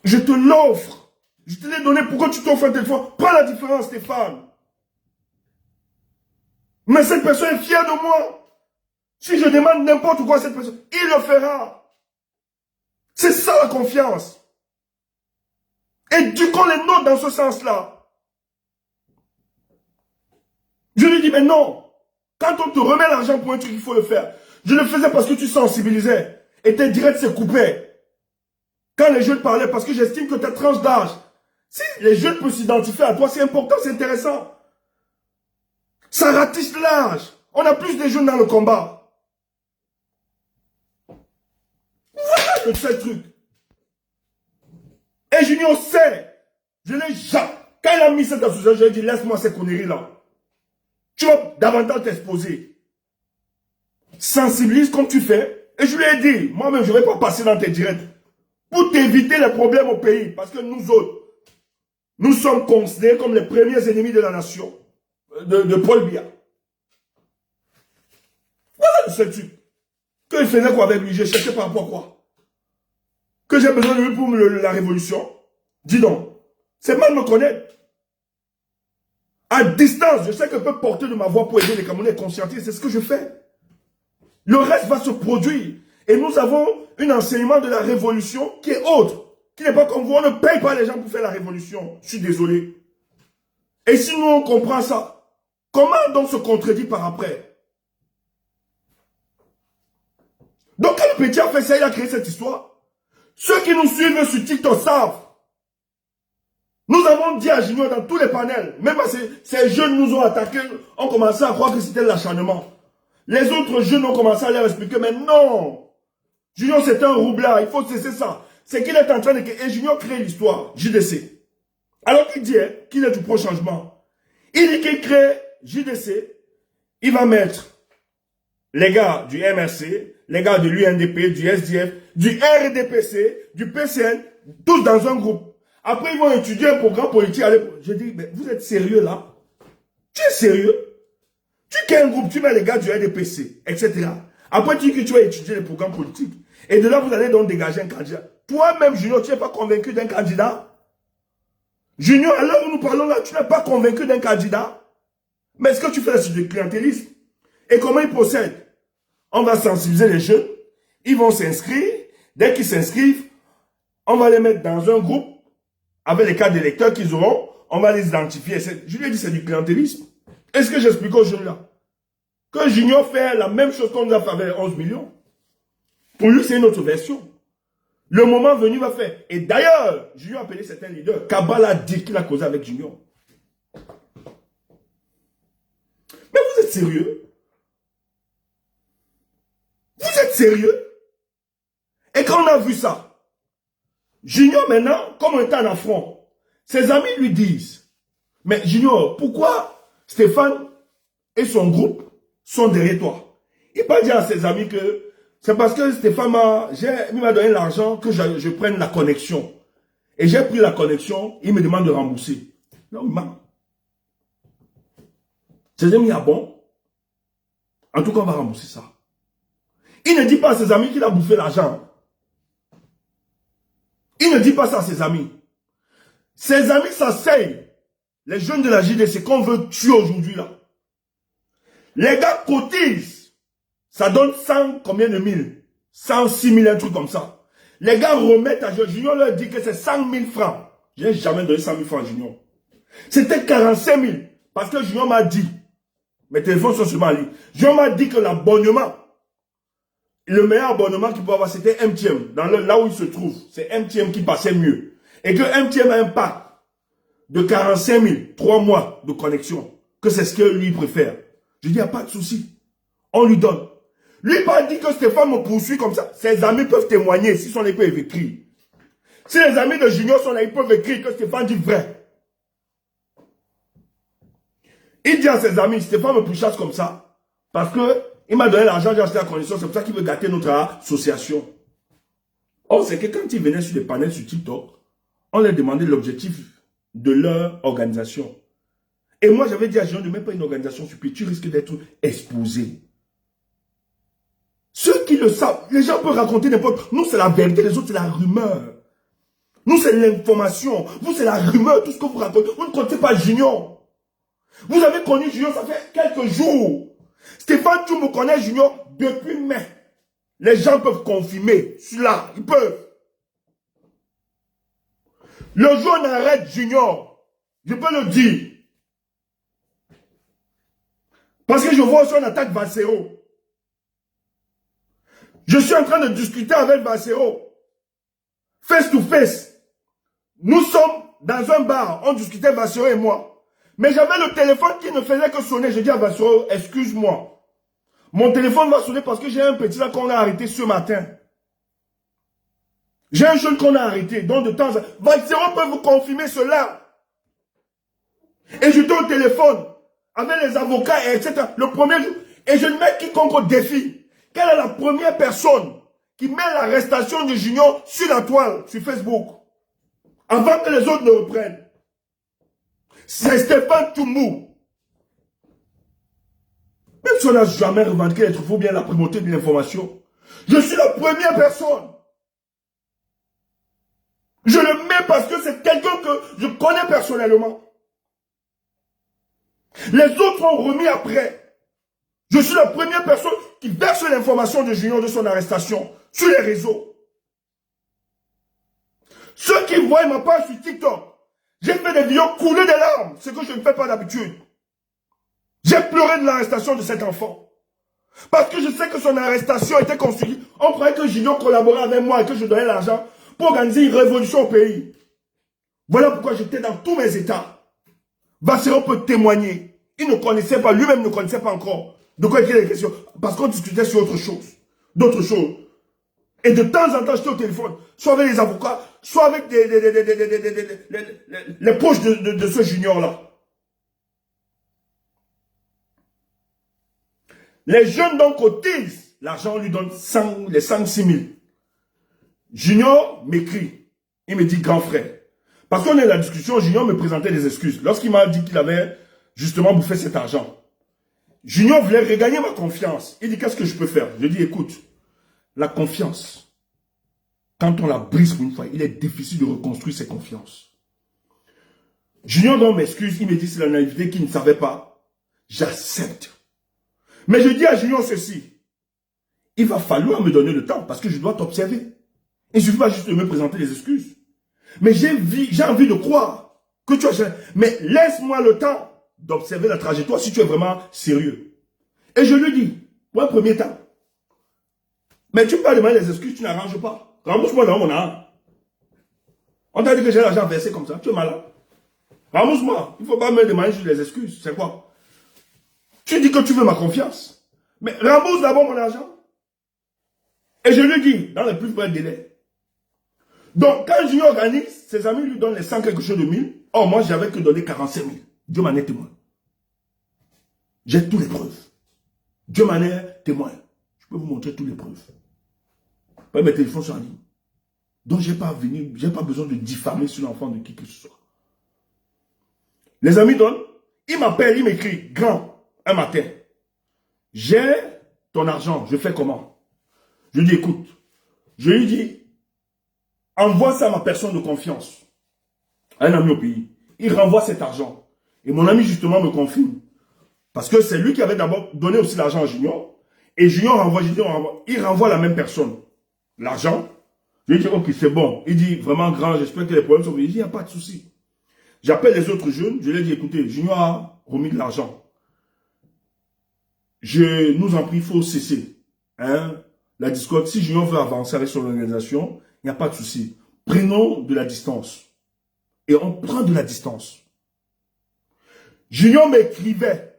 Speaker 1: Je te l'offre. Je te l'ai donné, pourquoi tu t'offres un téléphone? Prends la différence Stéphane. Mais cette personne est fière de moi. Si je demande n'importe quoi à cette personne, il le fera. C'est ça la confiance. Éduquons les nôtres dans ce sens-là. Je lui dis, mais non. Quand on te remet l'argent pour un truc, il faut le faire. Je le faisais parce que tu sensibilisais. Et tes directs se coupaient. Quand les jeunes parlaient, parce que j'estime que ta tranche d'âge, si les jeunes peuvent s'identifier à toi, c'est important, c'est intéressant. Ça ratisse l'âge. On a plus de jeunes dans le combat. Voilà le seul truc. Et Junior sait. Je l'ai jamais. Quand il a mis cette association, je lui ai dit, laisse-moi ces conneries-là. Tu vas davantage t'exposer. Sensibilise comme tu fais. Et je lui ai dit, moi-même, je ne vais pas passer dans tes directs. Pour t'éviter les problèmes au pays. Parce que nous autres, nous sommes considérés comme les premiers ennemis de la nation. De Paul Biya. Voilà le seul truc. Que il faisait quoi avec lui? J'ai cherché par rapport à quoi? Que j'ai besoin de lui pour la révolution? Dis donc. C'est mal me connaître. À distance, je sais que je peux porter de ma voix pour aider les Camerounais conscientisés. C'est ce que je fais. Le reste va se produire. Et nous avons un enseignement de la révolution qui est autre. Qui n'est pas comme vous. On ne paye pas les gens pour faire la révolution. Je suis désolé. Et si nous on comprend ça, comment donc se contredit par après? Donc quand le petit a fait ça, il a créé cette histoire. Ceux qui nous suivent sur TikTok savent. Nous avons dit à Junior dans tous les panels, même ces jeunes nous ont attaqués, ont commencé à croire que c'était l'acharnement. Les autres jeunes ont commencé à leur expliquer, mais non, Junior c'est un roublard, il faut cesser ça. C'est qu'il est en train de créer, et Junior crée l'histoire, JDC. Alors qu'il dit qu'il est du pro-changement. Il dit qu'il crée JDC, il va mettre les gars du MRC, les gars de l'UNDP, du SDF, du RDPC, du PCN, tous dans un groupe. Après, ils vont étudier un programme politique. Je dis, mais vous êtes sérieux là? Tu es sérieux? Tu crées un groupe, tu mets les gars du RDPC, etc. Après, tu dis que tu vas étudier les programmes politiques. Et de là, vous allez donc dégager un candidat. Toi-même, Junior, tu n'es pas convaincu d'un candidat? Junior, à l'heure où nous parlons là, tu n'es pas convaincu d'un candidat? Mais est-ce que tu fais là sur du clientélisme? Et comment ils procèdent? On va sensibiliser les jeunes, ils vont s'inscrire. Dès qu'ils s'inscrivent, on va les mettre dans un groupe avec les cartes d'électeurs qu'ils auront. On va les identifier. Je lui ai dit c'est du clientélisme. Est-ce que j'explique aux jeunes là? Que Junior fait la même chose qu'on nous a fait avec 11 millions. Pour lui, c'est une autre version. Le moment venu va faire. Et d'ailleurs, Junior a appelé certains leaders. Kabbalah a dit qu'il a causé avec Junior. Mais vous êtes sérieux? Vous êtes sérieux? Et quand on a vu ça, Junior maintenant, comme on était en affront, ses amis lui disent, mais Junior, pourquoi Stéphane et son groupe sont derrière toi? Il va dire à ses amis que c'est parce que Stéphane m'a donné l'argent que je prenne la connexion. Et j'ai pris la connexion, il me demande de rembourser. Non, il m'a. Ses amis, ah bon? En tout cas, on va rembourser ça. Il ne dit pas à ses amis qu'il a bouffé l'argent. Il ne dit pas ça à ses amis. Ses amis s'asseyent. Les jeunes de la JDC qu'on veut tuer aujourd'hui là. Les gars cotisent. Ça donne 100 combien de mille? 106 000, un truc comme ça. Les gars remettent à Junior, leur dit que c'est 100 000 francs. Je n'ai jamais donné 100 000 francs à Junior. C'était 45 000. Parce que Junior m'a dit, mes téléphones sont sur ma ligne. Junior m'a dit que l'abonnement, le meilleur abonnement qu'il pouvait avoir, c'était MTM. Là où il se trouve, c'est MTM qui passait mieux. Et que MTM a un pack de 45 000, 3 mois de connexion. Que c'est ce que lui préfère. Je dis, il n'y a pas de souci. On lui donne. Lui pas dit que Stéphane me poursuit comme ça. Ses amis peuvent témoigner si son époux est écrit. Si les amis de Junior sont là, ils peuvent écrire que Stéphane dit vrai. Il dit à ses amis, Stéphane me pourchasse comme ça. Parce que il m'a donné l'argent, j'ai acheté la connexion. C'est pour ça qu'il veut gâter notre association. Or, c'est que quand ils venaient sur les panels sur TikTok, on leur demandait l'objectif de leur organisation. Et moi, j'avais dit à Junior, ne mets pas une organisation sur pied, tu risques d'être exposé. Ceux qui le savent, les gens peuvent raconter n'importe. Nous, c'est la vérité, les autres, c'est la rumeur. Nous, c'est l'information. Vous, c'est la rumeur, tout ce que vous racontez. Vous ne comptez pas Junior. Vous avez connu Junior, ça fait quelques jours. Stéphane, tu me connais Junior depuis mai. Les gens peuvent confirmer. Celui-là, ils peuvent. Le jour où on arrête Junior, je peux le dire. Parce que je vois aussi on attaque Vassero. Je suis en train de discuter avec Vassero. Face to face. Nous sommes dans un bar. On discutait Vassero et moi. Mais j'avais le téléphone qui ne faisait que sonner. Je dis à Vassero, excuse-moi. Mon téléphone va sonner parce que j'ai un petit là qu'on a arrêté ce matin. J'ai un jeune qu'on a arrêté. Donc de temps en temps, Vassero peut vous confirmer cela. Et j'étais au téléphone avec les avocats, etc. Le premier jour. Et je mets quiconque au défi. Quelle est la première personne qui met l'arrestation de Junior sur la toile, sur Facebook, avant que les autres ne reprennent? C'est Stéphane Toumou. Même si on n'a jamais revendiqué les trucs, bien la primauté de l'information. Je suis la première personne. Je le mets parce que c'est quelqu'un que je connais personnellement. Les autres sont remis après. Je suis la première personne qui verse l'information de Junior de son arrestation sur les réseaux. Ceux qui voient ma page sur TikTok, j'ai fait des vidéos couler des larmes, ce que je ne fais pas d'habitude. J'ai pleuré de l'arrestation de cet enfant. Parce que je sais que son arrestation était construite. On croyait que Junior collaborait avec moi et que je donnais l'argent pour organiser une révolution au pays. Voilà pourquoi j'étais dans tous mes états. Vassero peut témoigner. Il ne connaissait pas, lui-même ne connaissait pas encore. De quoi il y a des questions? Parce qu'on discutait sur autre chose. D'autres choses. Et de temps en temps, j'étais au téléphone. Soit avec les avocats, soit avec les poches de ce junior-là. Les jeunes donc cotisent. L'argent, on lui donne les 106 000. Junior m'écrit. Il me dit, grand frère. Parce qu'on est dans la discussion, Junior me présentait des excuses. Lorsqu'il m'a dit qu'il avait justement bouffer cet argent. Junior voulait regagner ma confiance. Il dit, qu'est-ce que je peux faire? Je dis, écoute, la confiance, quand on la brise pour une fois, il est difficile de reconstruire ses confiances. Junior donc m'excuse, il me dit, c'est la naïveté qu'il ne savait pas. J'accepte. Mais je dis à Junior ceci, il va falloir me donner le temps parce que je dois t'observer. Il ne suffit pas juste de me présenter des excuses. Mais j'ai envie de croire que tu as changé. Mais laisse-moi le temps d'observer la trajectoire si tu es vraiment sérieux. Et je lui dis, pour un premier temps, mais tu me pas demander des excuses, tu n'arranges pas. Rembourse-moi dans mon argent. On t'a dit que j'ai l'argent versé comme ça, tu es malade. Rembourse-moi. Il ne faut pas me demander juste des excuses. C'est quoi? Tu dis que tu veux ma confiance. Mais rembourse d'abord mon argent. Et je lui dis, dans les plus brefs délais. Donc, quand Junior organise, ses amis lui donnent les 100 quelque chose de 1000. Or, moi, j'avais que donné 45 000. Dieu m'en est témoin. J'ai toutes les preuves. Dieu m'en est témoin. Je peux vous montrer toutes les preuves. Pas mes téléphones sont en ligne. Donc, je n'ai pas besoin de diffamer sur l'enfant de qui que ce soit. Les amis donnent. Il m'appelle, il m'écrit, grand, un matin. J'ai ton argent, je fais comment? Je lui dis, écoute, je lui dis, envoie ça à ma personne de confiance, à un ami au pays. Il renvoie cet argent. Et mon ami, justement, me confirme. Parce que c'est lui qui avait d'abord donné aussi l'argent à Junior. Et Junior renvoie, il renvoie la même personne l'argent. Je lui dis, ok, c'est bon. Il dit, vraiment grand, j'espère que les problèmes sont réglés. Il dit, il n'y a pas de souci. J'appelle les autres jeunes. Je leur dis, écoutez, Junior a remis de l'argent. Je nous en prie, il faut cesser. Hein? La discorde, si Junior veut avancer avec son organisation, il n'y a pas de souci. Prenons de la distance. Et on prend de la distance. Junior m'écrivait.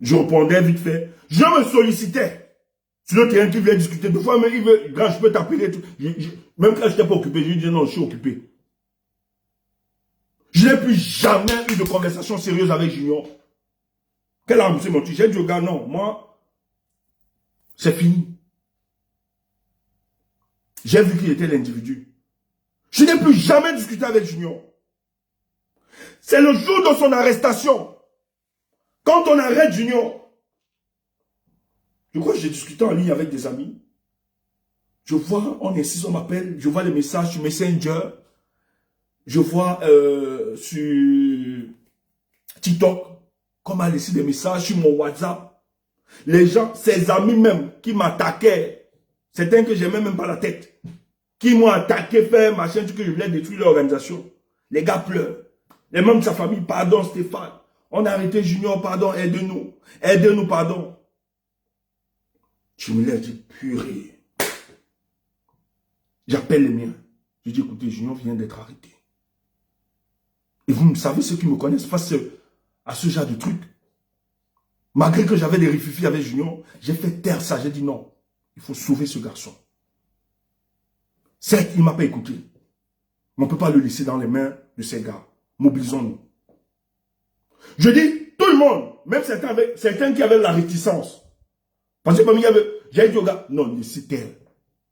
Speaker 1: Je répondais vite fait. Je me sollicitais. Sur le terrain qui voulait discuter. Deux fois, mais il veut, grand, je peux t'appeler. Même quand je n'étais pas occupé, je lui dis non, je suis occupé. Je n'ai plus jamais eu de conversation sérieuse avec Junior. Quelle arme c'est mon petit? J'ai dit au gars, non, moi, c'est fini. J'ai vu qu'il était l'individu. Je n'ai plus jamais discuté avec Junior. C'est le jour de son arrestation. Quand on arrête Junior, je crois que j'ai discuté en ligne avec des amis. Je vois, on insiste, on m'appelle, je vois les messages sur Messenger. Je vois sur TikTok, qu'on m'a laissé des messages sur mon WhatsApp. Les gens, ses amis même, qui m'attaquaient, certains que j'aimais même pas la tête, qui m'ont attaqué, fait machin, que je voulais détruire l'organisation. Les gars pleurent. Les membres de sa famille, pardon Stéphane, on a arrêté Junior, pardon, aide-nous. Aide-nous, pardon. Je me lève, je dis, purée. J'appelle les miens. Je dis, écoutez, Junior vient d'être arrêté. Et vous savez ceux qui me connaissent face à ce genre de truc. Malgré que j'avais des rififis avec Junior, j'ai fait taire ça. J'ai dit non, il faut sauver ce garçon. Certes, il ne m'a pas écouté. Mais on ne peut pas le laisser dans les mains de ces gars. Mobilisons-nous. Je dis, tout le monde, même certains qui avaient la réticence. Parce que parmi j'ai dit au gars, non, laissez taire.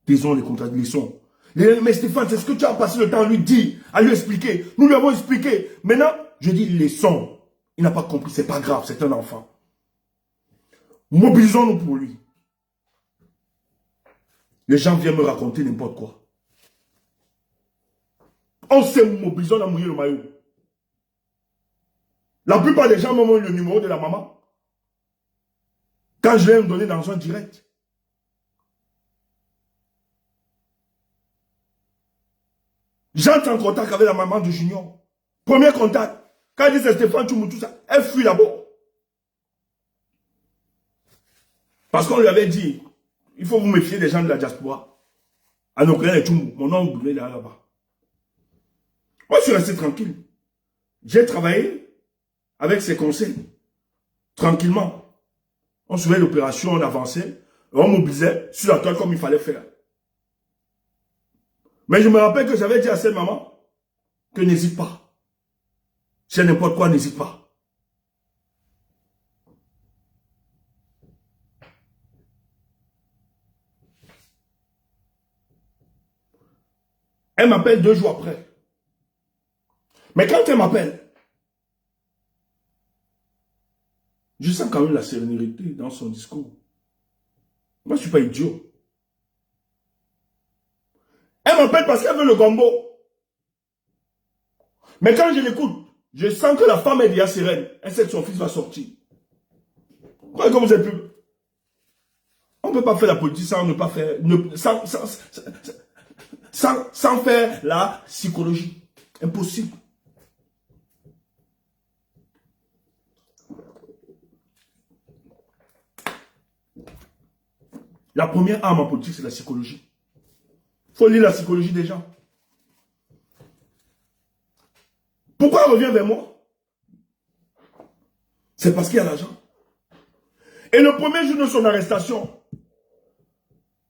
Speaker 1: Disons les contradictions. Mais Stéphane, c'est ce que tu as passé le temps à lui dire, à lui expliquer. Nous lui avons expliqué. Maintenant, je dis, laissons. Il n'a pas compris, c'est pas grave, c'est un enfant. Mobilisons-nous pour lui. Les gens viennent me raconter n'importe quoi. On s'est mobilisé, on a mouillé le maillot. La plupart des gens m'ont eu le numéro de la maman. Quand je l'ai donné dans un direct. J'entre en contact avec la maman de Junior. Premier contact. Quand elle dit c'est Stéphane, tu me tout ça, elle fuit d'abord. Parce qu'on lui avait dit, il faut vous méfier des gens de la diaspora. À nos et tout, mon nom brûlé là-bas. Moi, je suis resté tranquille. J'ai travaillé avec ses conseils. Tranquillement. On suivait l'opération, on avançait. On mobilisait sur la toile comme il fallait faire. Mais je me rappelle que j'avais dit à cette maman que n'hésite pas. C'est n'importe quoi, n'hésite pas. Elle m'appelle 2 jours après. Mais quand elle m'appelle, Je sens quand même la sérénité dans son discours. Moi, je ne suis pas idiot. Elle m'appelle parce qu'elle veut le gombo. Mais quand je l'écoute, je sens que la femme est déjà sereine. Elle sait que son fils va sortir. Comme vous êtes plus... On ne peut pas faire la politique sans ne pas faire... sans faire la psychologie. Impossible. La première arme en politique, c'est la psychologie. Il faut lire la psychologie des gens. Pourquoi elle revient vers moi? C'est parce qu'il y a l'argent. Et le premier jour de son arrestation,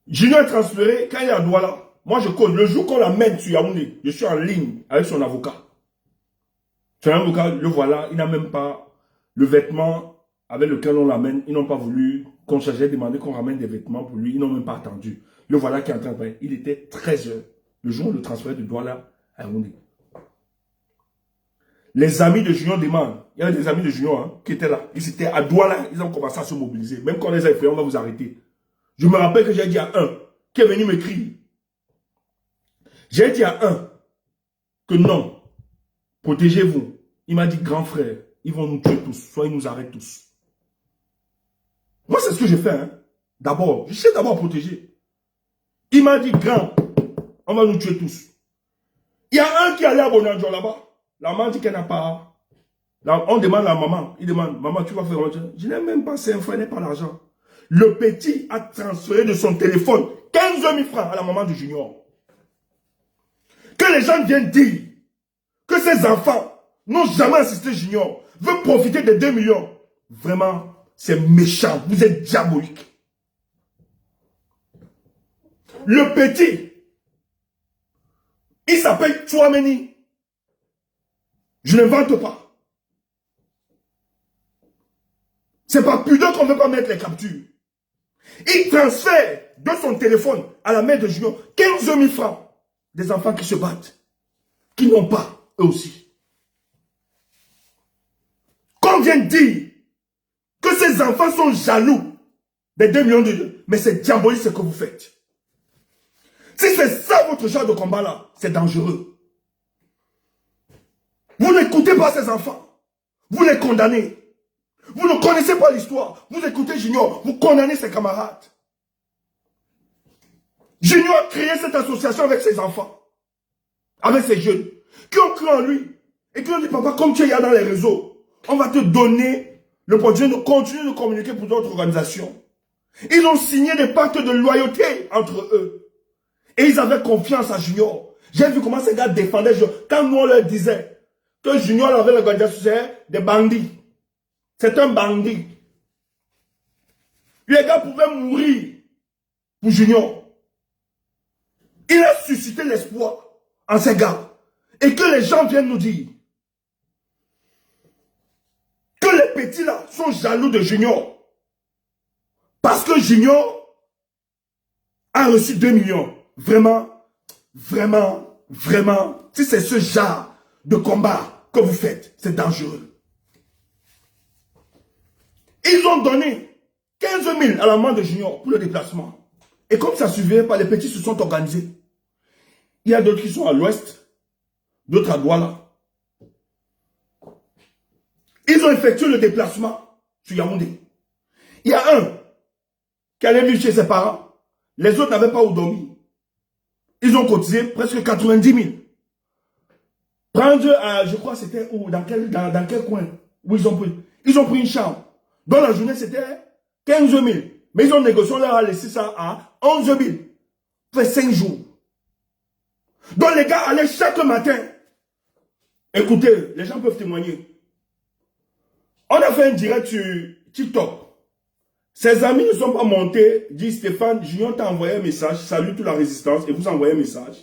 Speaker 1: Junior est transféré, quand il est à Douala, moi je cause, le jour qu'on l'amène sur Yaoundé, je suis en ligne avec son avocat. Son avocat, le voilà, il n'a même pas le vêtement avec lequel on l'amène, ils n'ont pas voulu qu'on s'agisse demander qu'on ramène des vêtements pour lui, ils n'ont même pas attendu. Le voilà qui est en train de parler. Il était 13 h, le jour où le transfert de Douala à Yaoundé. Les amis de Junior demandent, il y avait des amis de Junior hein, qui étaient là, ils étaient à Douala, ils ont commencé à se mobiliser. Même quand on les a effrayés, on va vous arrêter. Je me rappelle que j'ai dit à un qui est venu m'écrire. J'ai dit à un que non, protégez-vous. Il m'a dit, grand frère, ils vont nous tuer tous, soit ils nous arrêtent tous. Moi, c'est ce que j'ai fait. Hein. D'abord, je sais d'abord protéger. Il m'a dit, grand, on va nous tuer tous. Il y a un qui allait à Bonanjo là-bas. La maman dit qu'elle n'a pas. Là, on demande à la maman. Il demande, maman, tu vas faire quoi? Je n'ai même pas 5 francs, je n'ai pas l'argent. Le petit a transféré de son téléphone 15 000 francs à la maman du Junior. Que les gens viennent dire que ces enfants n'ont jamais assisté Junior, veulent profiter des 2 millions. Vraiment, c'est méchant. Vous êtes diabolique. Le petit, il s'appelle Chouameni. Je n'invente pas. C'est pas pudeur qu'on ne veut pas mettre les captures. Il transfère de son téléphone à la mère de Junior 15 000 francs. Des enfants qui se battent, qui n'ont pas, eux aussi. Qu'on vient dire que ces enfants sont jaloux des 2 millions de... Mais c'est diabolique ce que vous faites. Si c'est ça votre genre de combat là, c'est dangereux. Vous n'écoutez pas ces enfants. Vous les condamnez. Vous ne connaissez pas l'histoire. Vous écoutez Junior, vous condamnez ses camarades. Junior a créé cette association avec ses enfants, avec ses jeunes, qui ont cru en lui, et qui ont dit, papa, comme tu es là dans les réseaux, on va te donner l'opportunité de continuer de communiquer pour d'autres organisations. Ils ont signé des pactes de loyauté entre eux. Et ils avaient confiance à Junior. J'ai vu comment ces gars défendaient Junior. Quand nous on leur disait que Junior avait l'organisation, c'est des bandits. C'est un bandit. Les gars pouvaient mourir pour Junior. Il a suscité l'espoir en ces gars. Et que les gens viennent nous dire que les petits là sont jaloux de Junior. Parce que Junior a reçu 2 millions. Vraiment, vraiment, vraiment. Si c'est ce genre de combat que vous faites, c'est dangereux. Ils ont donné 15 000 à la maman de Junior pour le déplacement. Et comme ça ne suffisait pas, les petits se sont organisés. Il y a d'autres qui sont à l'ouest, d'autres à Douala. Ils ont effectué le déplacement sur Yaoundé. Il y a un qui allait vivre chez ses parents. Les autres n'avaient pas où dormir. Ils ont cotisé presque 90 000. Prendre, je crois c'était où, dans quel coin où ils ont pris une chambre. Dans la journée, c'était 15 000. Mais ils ont négocié, on leur a laissé ça à 11 000. Fait 5 jours. Donc les gars allaient chaque matin. Écoutez, les gens peuvent témoigner. On a fait un direct sur TikTok. Ses amis ne sont pas montés, dit Stéphane, Junior t'a envoyé un message, salut toute la résistance, et vous envoyez un message.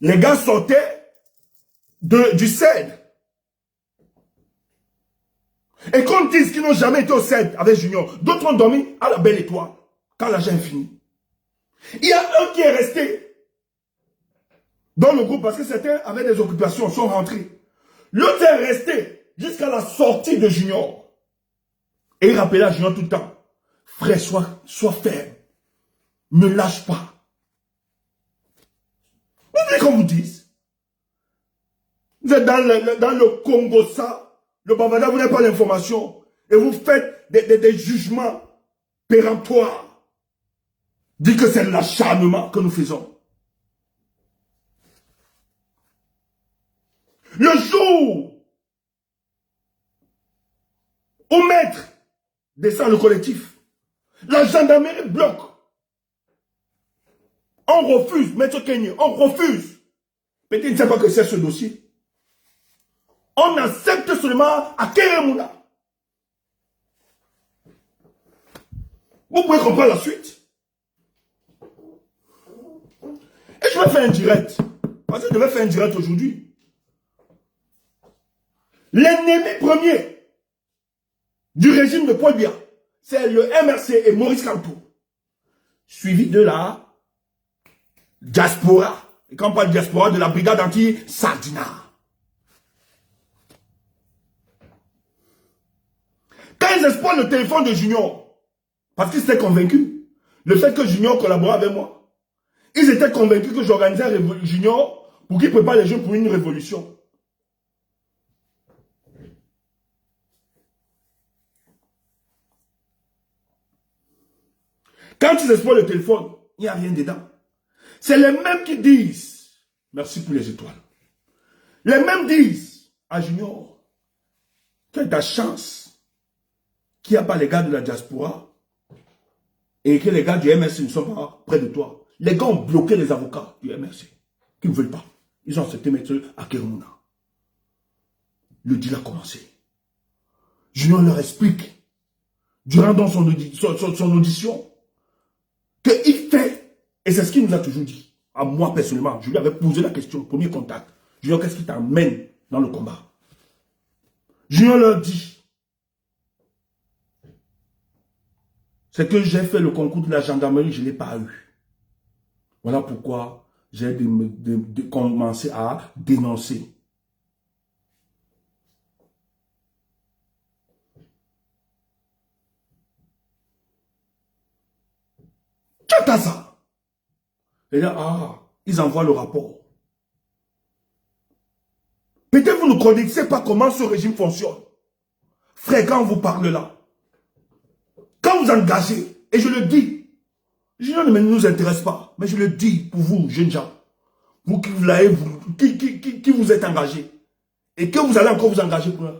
Speaker 1: Les gars sortaient du CED. Et qu'on dise qu'ils n'ont jamais été au CED avec Junior, d'autres ont dormi à la belle étoile, quand l'argent est fini. Il y a un qui est resté dans le groupe parce que certains avaient des occupations, sont rentrés. L'autre est resté jusqu'à la sortie de Junior. Et il rappelait à Junior tout le temps, frère, sois ferme. Ne lâche pas. Vous voulez qu'on vous dise? Vous êtes dans le Congo, ça. Le Bavada, vous n'avez pas l'information. Et vous faites des jugements péremptoires. Dites que c'est l'acharnement que nous faisons. Le jour où maître descend le collectif, la gendarmerie bloque. On refuse, maître Kenny, on refuse. Peut-être qu'il ne sait pas que c'est ce dossier. On accepte seulement à Keremuna. Vous pouvez comprendre la suite. Et je vais faire un direct. Parce que je devais faire un direct aujourd'hui. L'ennemi premier du régime de Paul Biya, c'est le MRC et Maurice Kamto. Suivi de la diaspora. Et quand on parle de diaspora, de la brigade anti-Sardina. Quand ils exploitent le téléphone de Junior, parce qu'ils étaient convaincus, le fait que Junior collaborait avec moi, ils étaient convaincus que j'organisais Junior pour qu'il prépare les jeunes pour une révolution. Quand ils exploitent le téléphone, il n'y a rien dedans. C'est les mêmes qui disent, merci pour les étoiles. Les mêmes disent à Junior, quelle ta chance qu'il n'y a pas les gars de la diaspora et que les gars du MRC ne sont pas près de toi. Les gars ont bloqué les avocats du MRC qui ne veulent pas. Ils ont accepté mettre à Keremuna. Le deal a commencé. Junior leur explique, durant dans son audition, qu'il fait, et c'est ce qu'il nous a toujours dit, à moi personnellement, je lui avais posé la question, premier contact, Junior, qu'est-ce qui t'amène dans le combat? Junior leur dit, c'est que j'ai fait le concours de la gendarmerie, je ne l'ai pas eu. Voilà pourquoi j'ai commencé à dénoncer. Quant à ça, et là, ils envoient le rapport. Peut-être vous ne connaissez pas comment ce régime fonctionne. Frère, quand on vous parle là, quand vous engagez, et je le dis, je ne nous intéresse pas, mais je le dis pour vous, jeunes gens, vous qui vous êtes engagés, et que vous allez encore vous engager pour là.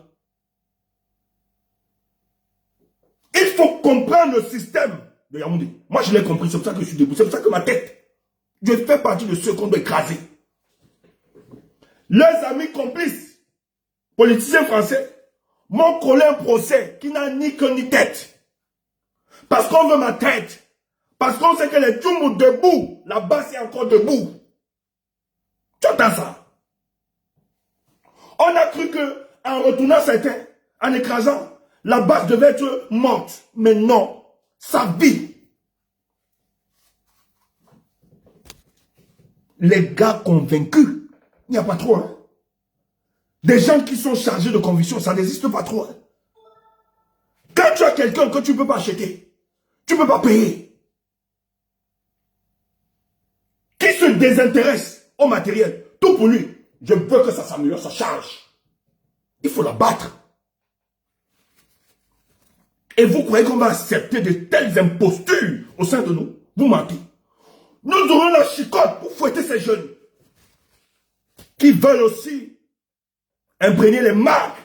Speaker 1: Il faut comprendre le système de Yaoundé. Moi, je l'ai compris, c'est pour ça que je suis debout, c'est pour ça que ma tête, je fais partie de ceux qu'on doit écraser. Leurs amis complices, politiciens français, m'ont collé un procès qui n'a ni queue ni tête. Parce qu'on veut ma tête. Parce qu'on sait que les Tchoumbou debout, la base est encore debout. Tu entends ça? On a cru que en retournant certains, en écrasant, la base devait être morte. Mais non, ça vit. Les gars convaincus, il n'y a pas trop. Hein? Des gens qui sont chargés de conviction, ça n'existe pas trop. Hein? Quand tu as quelqu'un que tu ne peux pas acheter, tu ne peux pas payer, qui se désintéresse au matériel, tout pour lui, je veux que ça s'améliore, ça change. Il faut la battre. Et vous croyez qu'on va accepter de telles impostures au sein de nous? Vous mentez. Nous aurons la chicotte pour fouetter ces jeunes qui veulent aussi imprégner les marques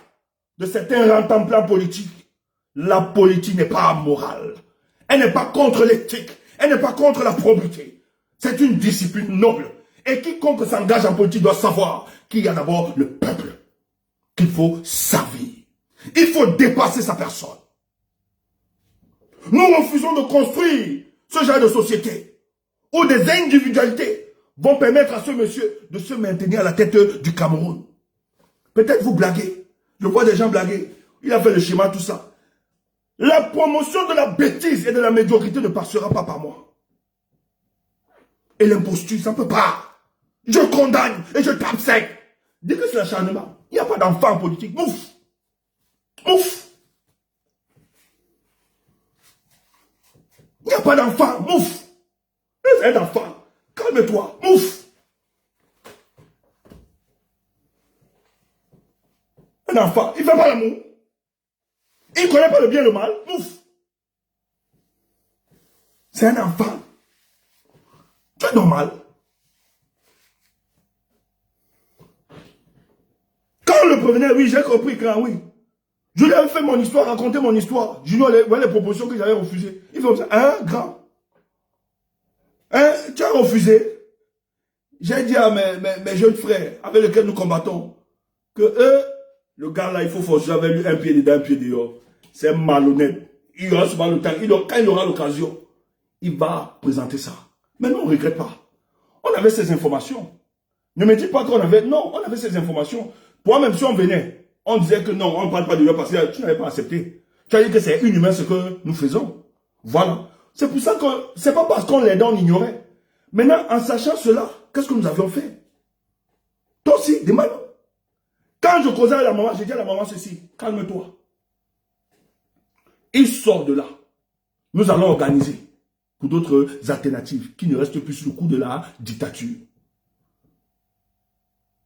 Speaker 1: de certains rangs-temps politiques. La politique n'est pas morale. Elle n'est pas contre l'éthique. Elle n'est pas contre la probité. C'est une discipline noble. Et quiconque s'engage en politique doit savoir qu'il y a d'abord le peuple qu'il faut servir. Il faut dépasser sa personne. Nous refusons de construire ce genre de société où des individualités vont permettre à ce monsieur de se maintenir à la tête du Cameroun. Peut-être vous blaguez. Je vois des gens blaguer. Il a fait le schéma, tout ça. La promotion de la bêtise et de la médiocrité ne passera pas par moi. Et l'imposture, ça ne peut pas. Je condamne et je tape sec. Dis que c'est l'acharnement. Il n'y a pas d'enfant en politique. Ouf! Ouf! Il n'y a pas d'enfant. Ouf! C'est un enfant. Calme-toi. Ouf! Un enfant, il ne fait pas l'amour. Il ne connaît pas le bien et le mal. Ouf! C'est un enfant. C'est normal. Quand on le prévenait, oui, j'ai compris quand oui. Je lui avais fait mon histoire, raconté mon histoire. Je lui ai dit les propositions que j'avais refusées. Il fait comme ça, hein, grand? Hein, tu as refusé? J'ai dit à mes jeunes frères avec lesquels nous combattons que eux, le gars là, il faut forcer avec lui un pied dedans, un pied dehors. C'est malhonnête. Il aura souvent le temps. Quand il aura l'occasion, il va présenter ça. Mais nous, on ne regrette pas. On avait ces informations. Ne me dis pas qu'on avait... Non, on avait ces informations. Pour même si on venait, on disait que non, on ne parle pas de lui parce que tu n'avais pas accepté. Tu as dit que c'est inhumain ce que nous faisons. Voilà. C'est pour ça que... C'est pas parce qu'on l'aidait, on ignorait. Maintenant, en sachant cela, qu'est-ce que nous avions fait? Toi aussi, demande. Quand je causais à la maman, j'ai dit à la maman ceci, calme-toi. Il sort de là. Nous allons organiser pour d'autres alternatives qui ne restent plus sous le coup de la dictature.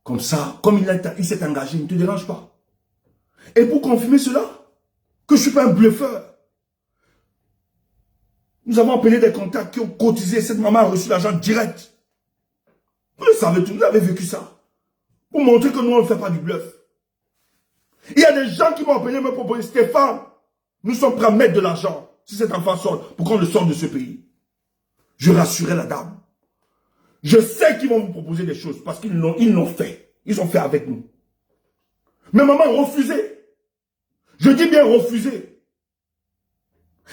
Speaker 1: Comme ça, comme il s'est engagé, il ne te dérange pas. Et pour confirmer cela, que je ne suis pas un bluffeur, nous avons appelé des contacts qui ont cotisé. Cette maman a reçu l'argent direct. Vous le savez tous, vous avez vécu ça. Pour montrer que nous, on ne fait pas du bluff. Il y a des gens qui m'ont appelé me proposer, Stéphane, nous sommes prêts à mettre de l'argent si cet enfant sort pour qu'on le sorte de ce pays. Je rassurais la dame. Je sais qu'ils vont vous proposer des choses parce qu'ils l'ont fait. Ils ont fait avec nous. Mais maman a refusé. Je dis bien refusé.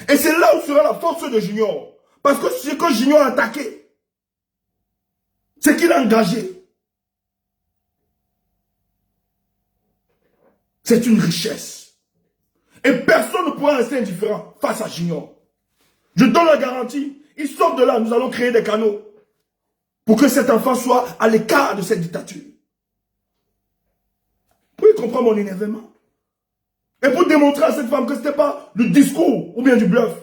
Speaker 1: Et c'est là où sera la force de Junior. Parce que ce que Junior a attaqué, c'est qu'il a engagé. C'est une richesse. Et personne ne pourra rester indifférent face à Junior. Je donne la garantie. Il sort de là, nous allons créer des canaux pour que cet enfant soit à l'écart de cette dictature. Vous comprenez mon énervement? Et pour démontrer à cette femme que ce n'était pas le discours ou bien du bluff.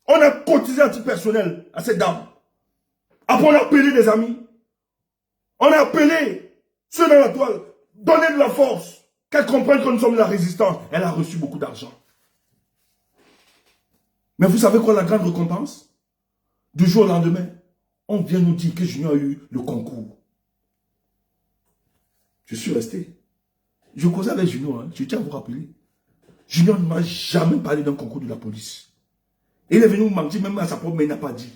Speaker 1: On a cotisé à titre personnel à cette dame. Après, on a appelé des amis. On a appelé ceux dans la toile. Donner de la force. Qu'elle comprenne que nous sommes de la résistance. Elle a reçu beaucoup d'argent. Mais vous savez quoi la grande récompense? Du jour au lendemain, on vient nous dire que Junior a eu le concours. Je suis resté. Je causais avec Junior, hein. Je tiens à vous rappeler. Junior ne m'a jamais parlé d'un concours de la police. Il est venu me mentir, même à sa propre, mais il n'a pas dit.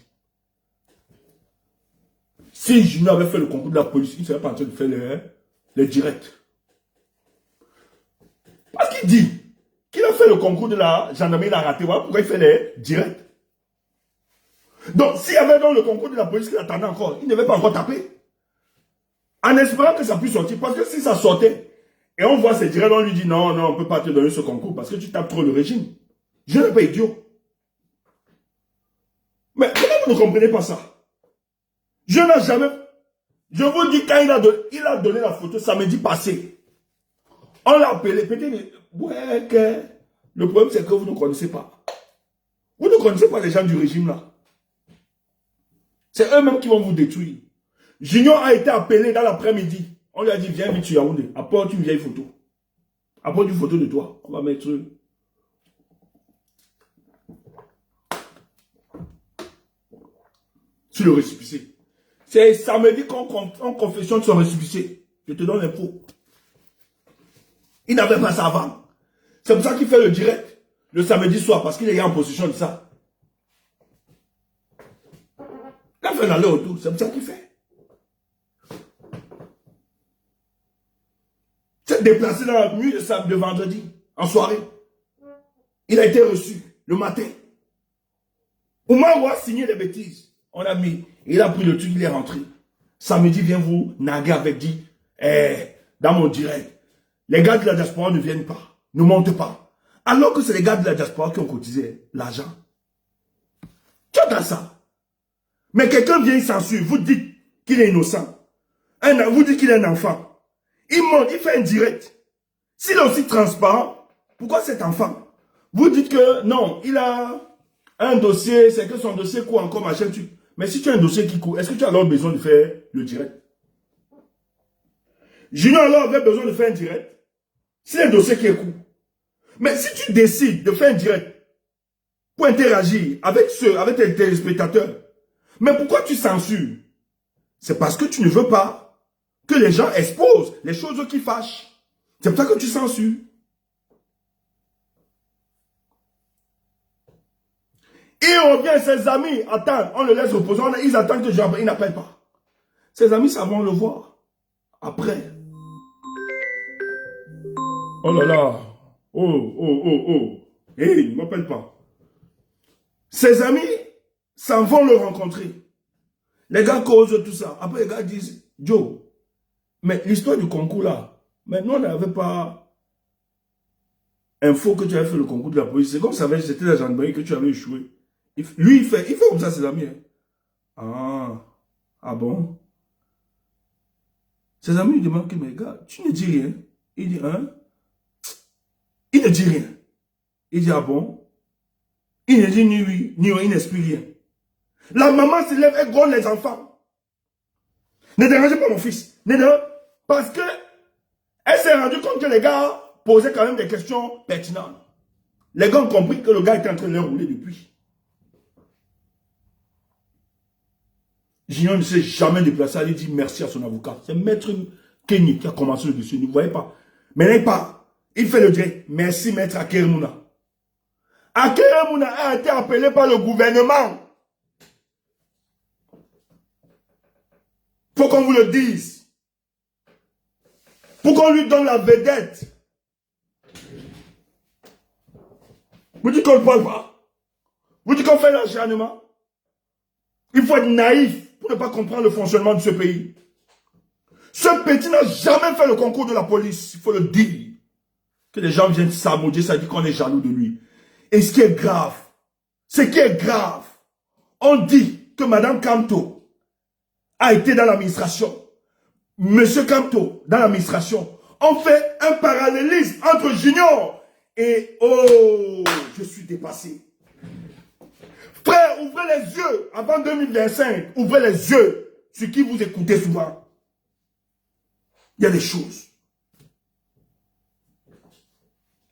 Speaker 1: Si Junior avait fait le concours de la police, il ne serait pas en train de faire les directs. Parce qu'il dit qu'il a fait le concours de la gendarmerie, il a raté. Voilà pourquoi il fait les directs. Donc, s'il y avait dans le concours de la police qui attendait encore, il ne devait pas encore taper. En espérant que ça puisse sortir. Parce que si ça sortait, et on voit ces directs, on lui dit non, non, on ne peut pas te donner ce concours parce que tu tapes trop le régime. Je n'ai pas idiot. Mais comment vous ne comprenez pas ça? Je n'ai jamais... Je vous dis, quand il a donné la photo samedi passé, on l'a appelé, peut-être, ouais, que le problème c'est que vous ne connaissez pas. Vous ne connaissez pas les gens du régime là. C'est eux-mêmes qui vont vous détruire. Junior a été appelé dans l'après-midi. On lui a dit, viens vite sur Yaoundé, apporte une vieille photo. Apporte une photo de toi. On va mettre sur le récépissé. C'est samedi qu'on confessionne son récépissé. Je te donne l'info. Il n'avait pas ça avant. C'est pour ça qu'il fait le direct le samedi soir, parce qu'il est en possession de ça. Il a fait l'aller-retour, c'est pour ça qu'il fait. C'est déplacé dans la nuit de vendredi, en soirée. Il a été reçu le matin. Oumar a signé des bêtises. On a mis, il a pris le truc, il est rentré. Samedi, viens vous naguer avec dit, dans mon direct, les gars de la diaspora ne viennent pas, ne montent pas. Alors que c'est les gars de la diaspora qui ont cotisé l'argent. Tu entends ça? Mais quelqu'un vient, il censure, vous dites qu'il est innocent. Vous dites qu'il est un enfant. Il monte, il fait un direct. S'il est aussi transparent, pourquoi cet enfant? Vous dites que non, il a un dossier, c'est que son dossier court encore, machin, tu. Mais si tu as un dossier qui court, est-ce que tu as alors besoin de faire le direct? Junior alors avait besoin de faire un direct. C'est un dossier qui est court. Mais si tu décides de faire un direct pour interagir avec tes téléspectateurs, mais pourquoi tu censures? C'est parce que tu ne veux pas que les gens exposent les choses qui fâchent. C'est pour ça que tu censures. Et on revient, ses amis attendent, on le laisse reposer, ils attendent que Jean, il n'appelle pas. Ses amis, ça vont le voir. Après. Oh là là. Oh, oh, oh, oh. Hé, ne m'appelle pas. Ses amis s'en vont le rencontrer. Les gars causent tout ça. Après, les gars disent, Joe, mais l'histoire du concours là, mais nous, on n'avait pas info que tu avais fait le concours de la police. C'est comme ça, c'était la gendarmerie que tu avais échoué. Lui, il fait comme ça, ses amis. Hein. Ah bon? Ses amis lui demandent, mais gars, tu ne dis rien. Il dit, hein? Il ne dit rien. Il dit, ah bon? Il ne dit ni oui, ni oui, il n'explique rien. La maman se lève, elle gronde les enfants. Ne dérangez pas mon fils. Ne dérangez pas. Parce que elle s'est rendue compte que les gars posaient quand même des questions pertinentes. Les gars ont compris que le gars était en train de leur rouler depuis. Junior ne s'est jamais déplacé, aller dire merci à son avocat. C'est Maître Kenny qui a commencé le dossier. Ne vous voyez pas. Maintenant, il part. Il fait le direct. Merci, Maître Akeremouna. Akeremouna a été appelé par le gouvernement. Faut qu'on vous le dise. Pour qu'on lui donne la vedette. Vous dites qu'on ne parle pas. Vous dites qu'on fait l'acharnement. Il faut être naïf pour ne pas comprendre le fonctionnement de ce pays. Ce petit n'a jamais fait le concours de la police. Il faut le dire. Que les gens viennent s'amaudir, ça dit qu'on est jaloux de lui. Et ce qui est grave, on dit que Madame Kamto a été dans l'administration. Monsieur Kamto, dans l'administration, on fait un parallélisme entre Junior et... Oh, je suis dépassé. Frère, ouvrez les yeux avant 2025. Ouvrez les yeux sur qui vous écoutez souvent. Il y a des choses.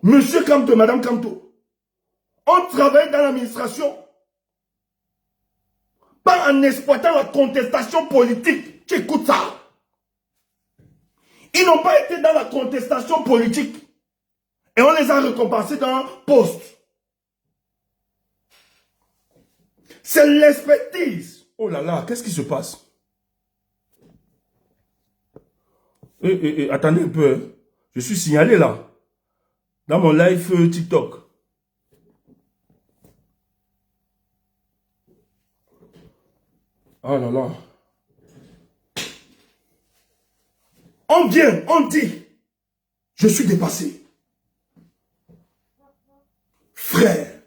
Speaker 1: Monsieur Kamto, Madame Kamto, on travaille dans l'administration, pas en exploitant la contestation politique. Tu écoutes ça. Ils n'ont pas été dans la contestation politique. Et on les a récompensés dans un poste. C'est l'expertise. Oh là là, qu'est-ce qui se passe? Attendez un peu. Hein. Je suis signalé là. Dans mon live TikTok. Oh là là. On vient, on dit, je suis dépassé. Frère,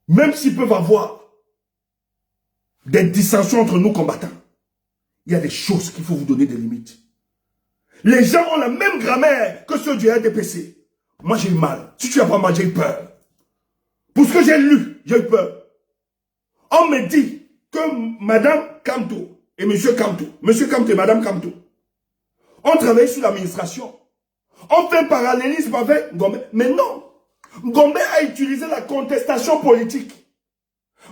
Speaker 1: même s'ils peuvent avoir des dissensions entre nous combattants, il y a des choses qu'il faut vous donner des limites. Les gens ont la même grammaire que ceux du RDPC. Moi, j'ai eu mal. Si tu n'as pas mal, j'ai eu peur. Pour ce que j'ai lu, j'ai eu peur. On me dit que Madame Kamto et Monsieur Kamto et Madame Kamto, ont travaillé sur l'administration. On fait un parallélisme avec Gombe. Mais non. Gombe a utilisé la contestation politique.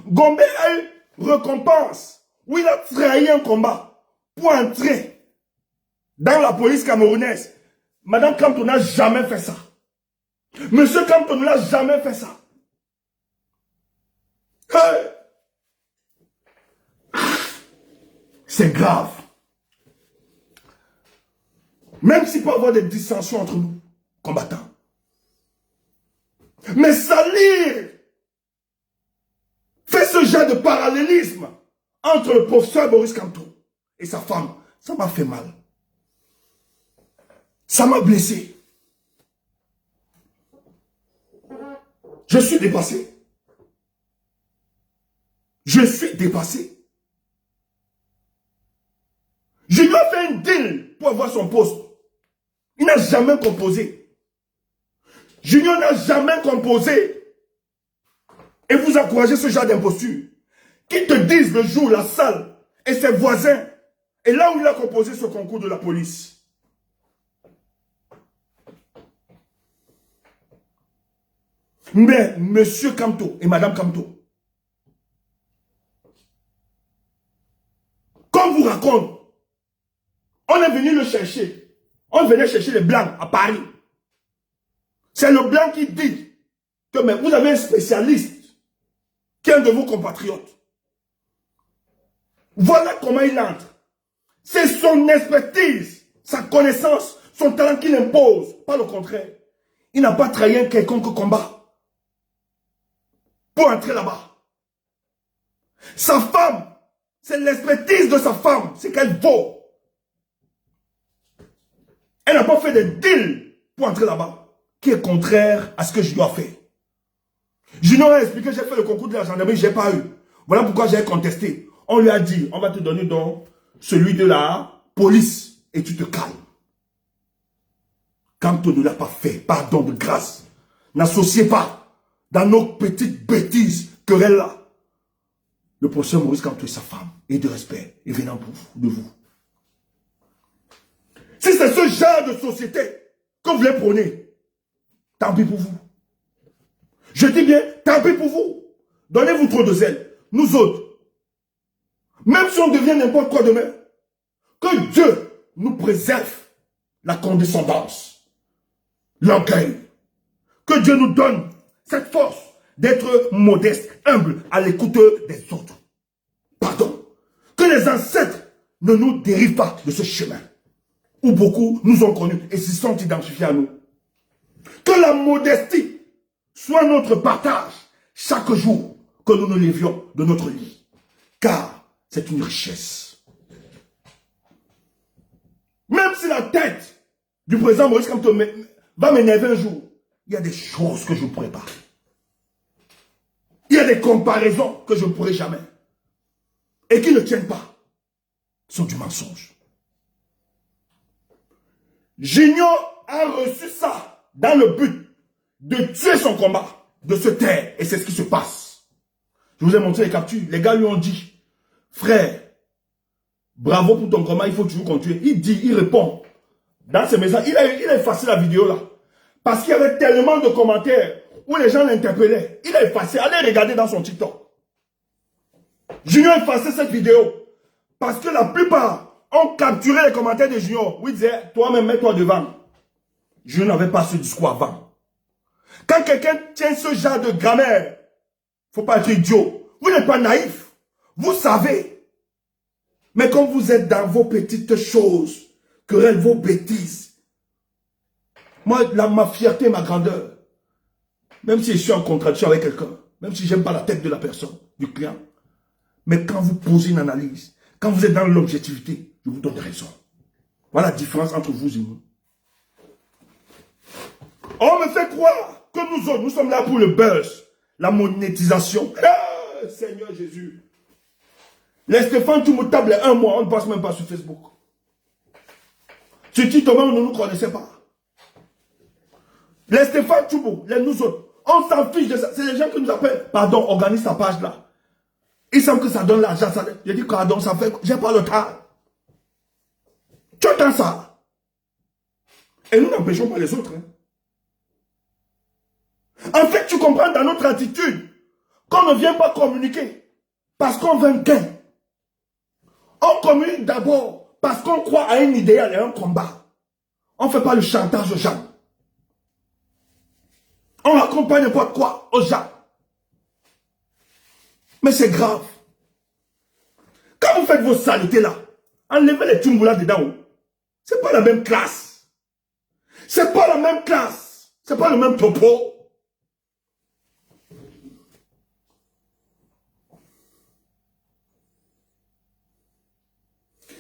Speaker 1: Gombe a eu récompense où il a trahi un combat pour entrer dans la police camerounaise. Madame Kamto n'a jamais fait ça. Monsieur Kamto ne l'a jamais fait ça. Hey. C'est grave. Même s'il peut y avoir des dissensions entre nous, combattants. Mais salir, fait ce genre de parallélisme entre le professeur Boris Kamto et sa femme, ça m'a fait mal. Ça m'a blessé. Je suis dépassé. Je suis dépassé. Je lui ai fait un deal pour avoir son poste. Il n'a jamais composé. Junior n'a jamais composé. Et vous encouragez ce genre d'imposture. Qui te disent le jour, la salle et ses voisins. Et là où il a composé ce concours de la police. Mais Monsieur Kamto et Madame Kamto, comme vous raconte, on est venu le chercher. On venait chercher les Blancs à Paris. C'est le Blanc qui dit que mais vous avez un spécialiste qui est un de vos compatriotes. Voilà comment il entre. C'est son expertise, sa connaissance, son talent qui l'impose. Pas le contraire. Il n'a pas trahi un quelconque combat pour entrer là-bas. Sa femme, c'est l'expertise de sa femme, c'est qu'elle vaut. Elle n'a pas fait de deal pour entrer là-bas, qui est contraire à ce que Junior a fait. Junior a expliqué, j'ai fait le concours de la gendarmerie, je n'ai pas eu. Voilà pourquoi j'ai contesté. On lui a dit, on va te donner donc celui de la police et tu te calmes. Quand on ne l'a pas fait, pardon de grâce, n'associez pas dans nos petites bêtises querelles là. Le professeur Maurice Kamto et sa femme est de respect et venant pour vous, de vous. Si c'est ce genre de société que vous voulez prôner, tant pis pour vous. Je dis bien, tant pis pour vous. Donnez-vous trop de zèle. Nous autres, même si on devient n'importe quoi demain, que Dieu nous préserve la condescendance, l'orgueil. Que Dieu nous donne cette force d'être modeste, humble, à l'écoute des autres. Pardon. Que les ancêtres ne nous dérivent pas de ce chemin où beaucoup nous ont connus et s'y sont identifiés à nous. Que la modestie soit notre partage chaque jour que nous nous lévions de notre lit. Car c'est une richesse. Même si la tête du président Maurice Kamto va m'énerver un jour, il y a des choses que je ne pourrai pas. Il y a des comparaisons que je ne pourrai jamais. Et qui ne tiennent pas. Sont du mensonge. Junior a reçu ça dans le but de tuer son combat, de se taire. Et c'est ce qui se passe. Je vous ai montré les captures. Les gars lui ont dit, frère, bravo pour ton combat, il faut toujours continuer. Il dit, il répond. Dans ses messages, il a effacé la vidéo là. Parce qu'il y avait tellement de commentaires où les gens l'interpellaient. Il a effacé. Allez regarder dans son TikTok. Junior a effacé cette vidéo. Parce que la plupart ont capturé les commentaires de Junior. Où il disait, toi-même, mets-toi devant. Junior n'avait pas ce discours avant. Quand quelqu'un tient ce genre de grammaire, il ne faut pas être idiot. Vous n'êtes pas naïf. Vous savez. Mais quand vous êtes dans vos petites choses, querelles, vos bêtises, moi, ma fierté, ma grandeur, même si je suis en contradiction avec quelqu'un, même si je n'aime pas la tête de la personne, du client, mais quand vous posez une analyse, quand vous êtes dans l'objectivité, je vous donne raison. Voilà la différence entre vous et nous. On me fait croire que nous autres, nous sommes là pour le buzz, la monétisation. Ah, Seigneur Jésus. Les Stéphane, tu me tables un mois, on ne passe même pas sur Facebook. Tu dis, Thomas, on ne nous connaissait pas. Les Stéphane Tchoubo, les nous autres, on s'en fiche de ça. C'est les gens qui nous appellent. Pardon, organise ta page là. Il semble que ça donne l'argent. Je dis, pardon, ça fait. J'ai pas le temps. Tu entends ça? Et nous n'empêchons pas les autres. Hein. En fait, tu comprends dans notre attitude qu'on ne vient pas communiquer parce qu'on veut un gain. On communique d'abord parce qu'on croit à un idéal et à un combat. On ne fait pas le chantage aux gens. On raconte pas n'importe quoi aux gens. Mais c'est grave. Quand vous faites vos saletés là, enlevez les tumboulas dedans. C'est pas la même classe. C'est pas la même classe. C'est pas le même topo.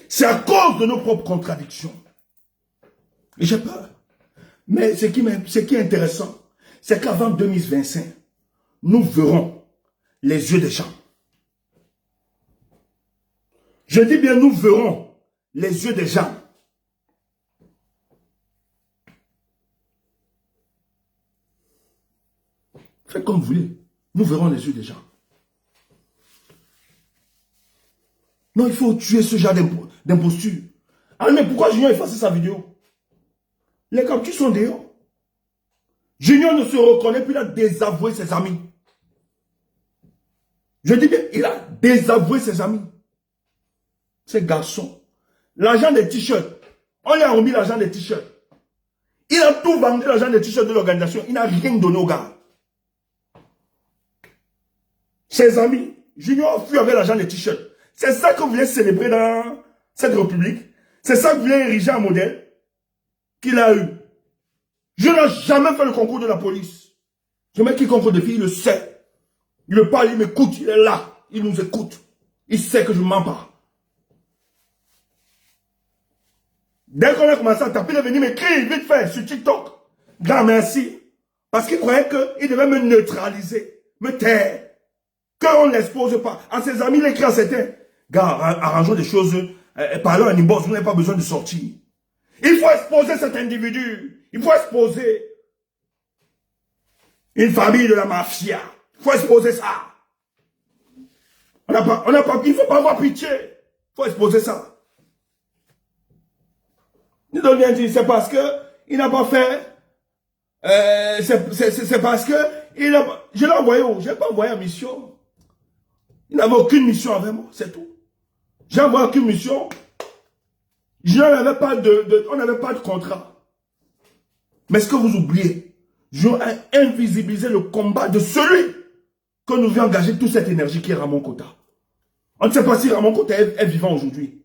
Speaker 1: C'est à cause de nos propres contradictions. Et j'ai peur. Mais ce qui est intéressant, c'est qu'avant 2025, nous verrons les yeux des gens. Je dis bien, nous verrons les yeux des gens. Faites comme vous voulez. Nous verrons les yeux des gens. Non, il faut tuer ce genre d'imposture. Ah, mais pourquoi Junior a effacé sa vidéo? Les captures sont dehors. Junior ne se reconnaît plus, il a désavoué ses amis. Je dis bien, il a désavoué ses amis. Ces garçons. L'argent des t-shirts. On lui a remis l'argent des t-shirts. Il a tout vendu, l'argent des t-shirts de l'organisation. Il n'a rien donné aux gars. Ses amis. Junior fut avec l'argent des t-shirts. C'est ça que vous voulez célébrer dans cette république. C'est ça que vous voulez ériger un modèle qu'il a eu. Je n'ai jamais fait le concours de la police. Je mets quiconque de filles, il le sait. Il me parle, il m'écoute, il est là. Il nous écoute. Il sait que je ne mens pas. Dès qu'on a commencé à taper, il est venu m'écrire vite fait sur TikTok. Grand merci. Parce qu'il croyait qu'il devait me neutraliser, me taire. Qu'on ne l'expose pas. À ses amis, il écrit à certains. Gars, arrangeons des choses. Parlons à un inbox, vous n'avez pas besoin de sortir. Il faut exposer cet individu. Il faut exposer une famille de la mafia. Il faut exposer ça. Il ne faut pas avoir pitié. Il faut exposer ça. Il doit bien dire, c'est parce que il n'a pas fait. C'est parce que je l'ai envoyé où? Je n'ai pas envoyé en mission. Il n'avait aucune mission avec moi, c'est tout. J'ai envoyé aucune mission. On n'avait pas de contrat. Mais ce que vous oubliez, j'ai invisibilisé le combat de celui que nous vient engager toute cette énergie qui est Ramon Kota. On ne sait pas si Ramon Kota est vivant aujourd'hui.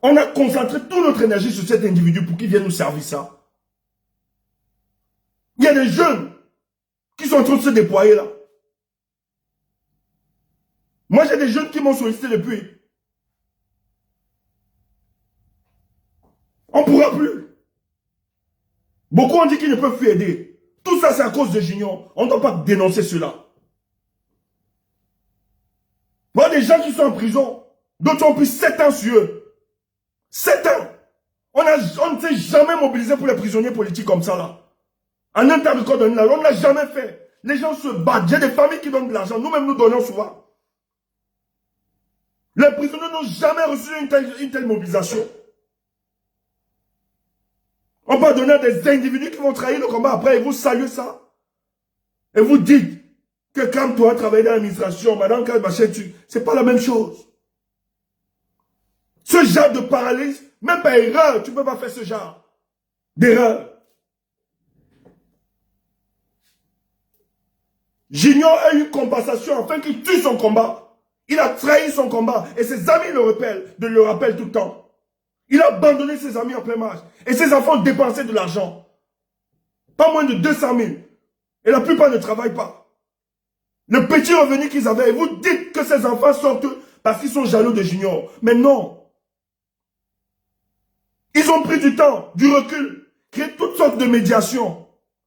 Speaker 1: On a concentré toute notre énergie sur cet individu pour qu'il vienne nous servir ça. Il y a des jeunes qui sont en train de se déployer là. Moi, j'ai des jeunes qui m'ont sollicité depuis. On ne pourra plus. Beaucoup ont dit qu'ils ne peuvent plus aider. Tout ça, c'est à cause de Junior. On ne doit pas dénoncer cela. Moi, des gens qui sont en prison, d'autres ont pris 7 ans sur eux. 7 ans. On ne s'est jamais mobilisé pour les prisonniers politiques comme ça, là. En un temps de code, on ne l'a jamais fait. Les gens se battent. J'ai des familles qui donnent de l'argent. Nous-mêmes, nous donnons souvent. Les prisonniers n'ont jamais reçu une telle mobilisation. On peut donner à des individus qui vont trahir le combat après et vous saluez ça. Et vous dites que quand toi travailles dans l'administration, madame, c'est pas la même chose. Ce genre de paralyse, même par erreur, tu ne peux pas faire ce genre d'erreur. Junior a eu une compensation afin qu'il tue son combat. Il a trahi son combat et ses amis le rappellent tout le temps. Il a abandonné ses amis en plein marche. Et ses enfants dépensaient de l'argent. Pas moins de 200 000. Et la plupart ne travaillent pas. Le petit revenu qu'ils avaient, et vous dites que ces enfants sortent parce qu'ils sont jaloux de Junior. Mais non. Ils ont pris du temps, du recul, créé toutes sortes de médiations.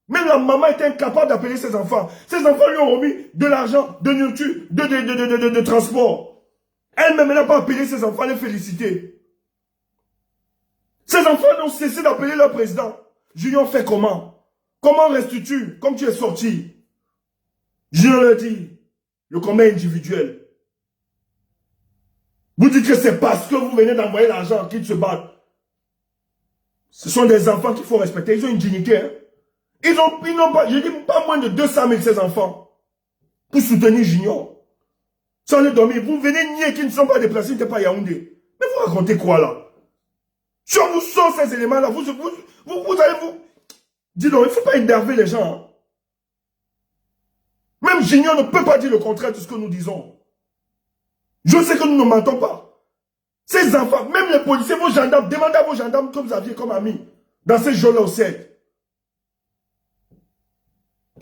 Speaker 1: Même la maman était incapable d'appeler ses enfants. Ses enfants lui ont remis de l'argent, de nourriture, de transport. Elle-même, elle n'a pas appelé ses enfants, les féliciter. Ses enfants ont cessé d'appeler leur président. Junior fait comment? Comment restes-tu comme tu es sorti? Junior leur dit, le combat est individuel. Vous dites que c'est parce que vous venez d'envoyer l'argent qu'ils se battent. Ce sont des enfants qu'il faut respecter. Ils ont une dignité. Hein? Ils n'ont pas, je dis pas moins de 200 000 ces enfants pour soutenir Junior. Sans les dormir, vous venez nier qu'ils ne sont pas déplacés, ils n'étaient pas à Yaoundé. Mais vous racontez quoi là? Si on vous sort ces éléments-là, vous allez vous... Dis donc, il ne faut pas énerver les gens. Hein. Même Junior ne peut pas dire le contraire de ce que nous disons. Je sais que nous ne mentons pas. Ces enfants, même les policiers, vos gendarmes, demandez à vos gendarmes que vous aviez comme amis dans ces jours-là au CED.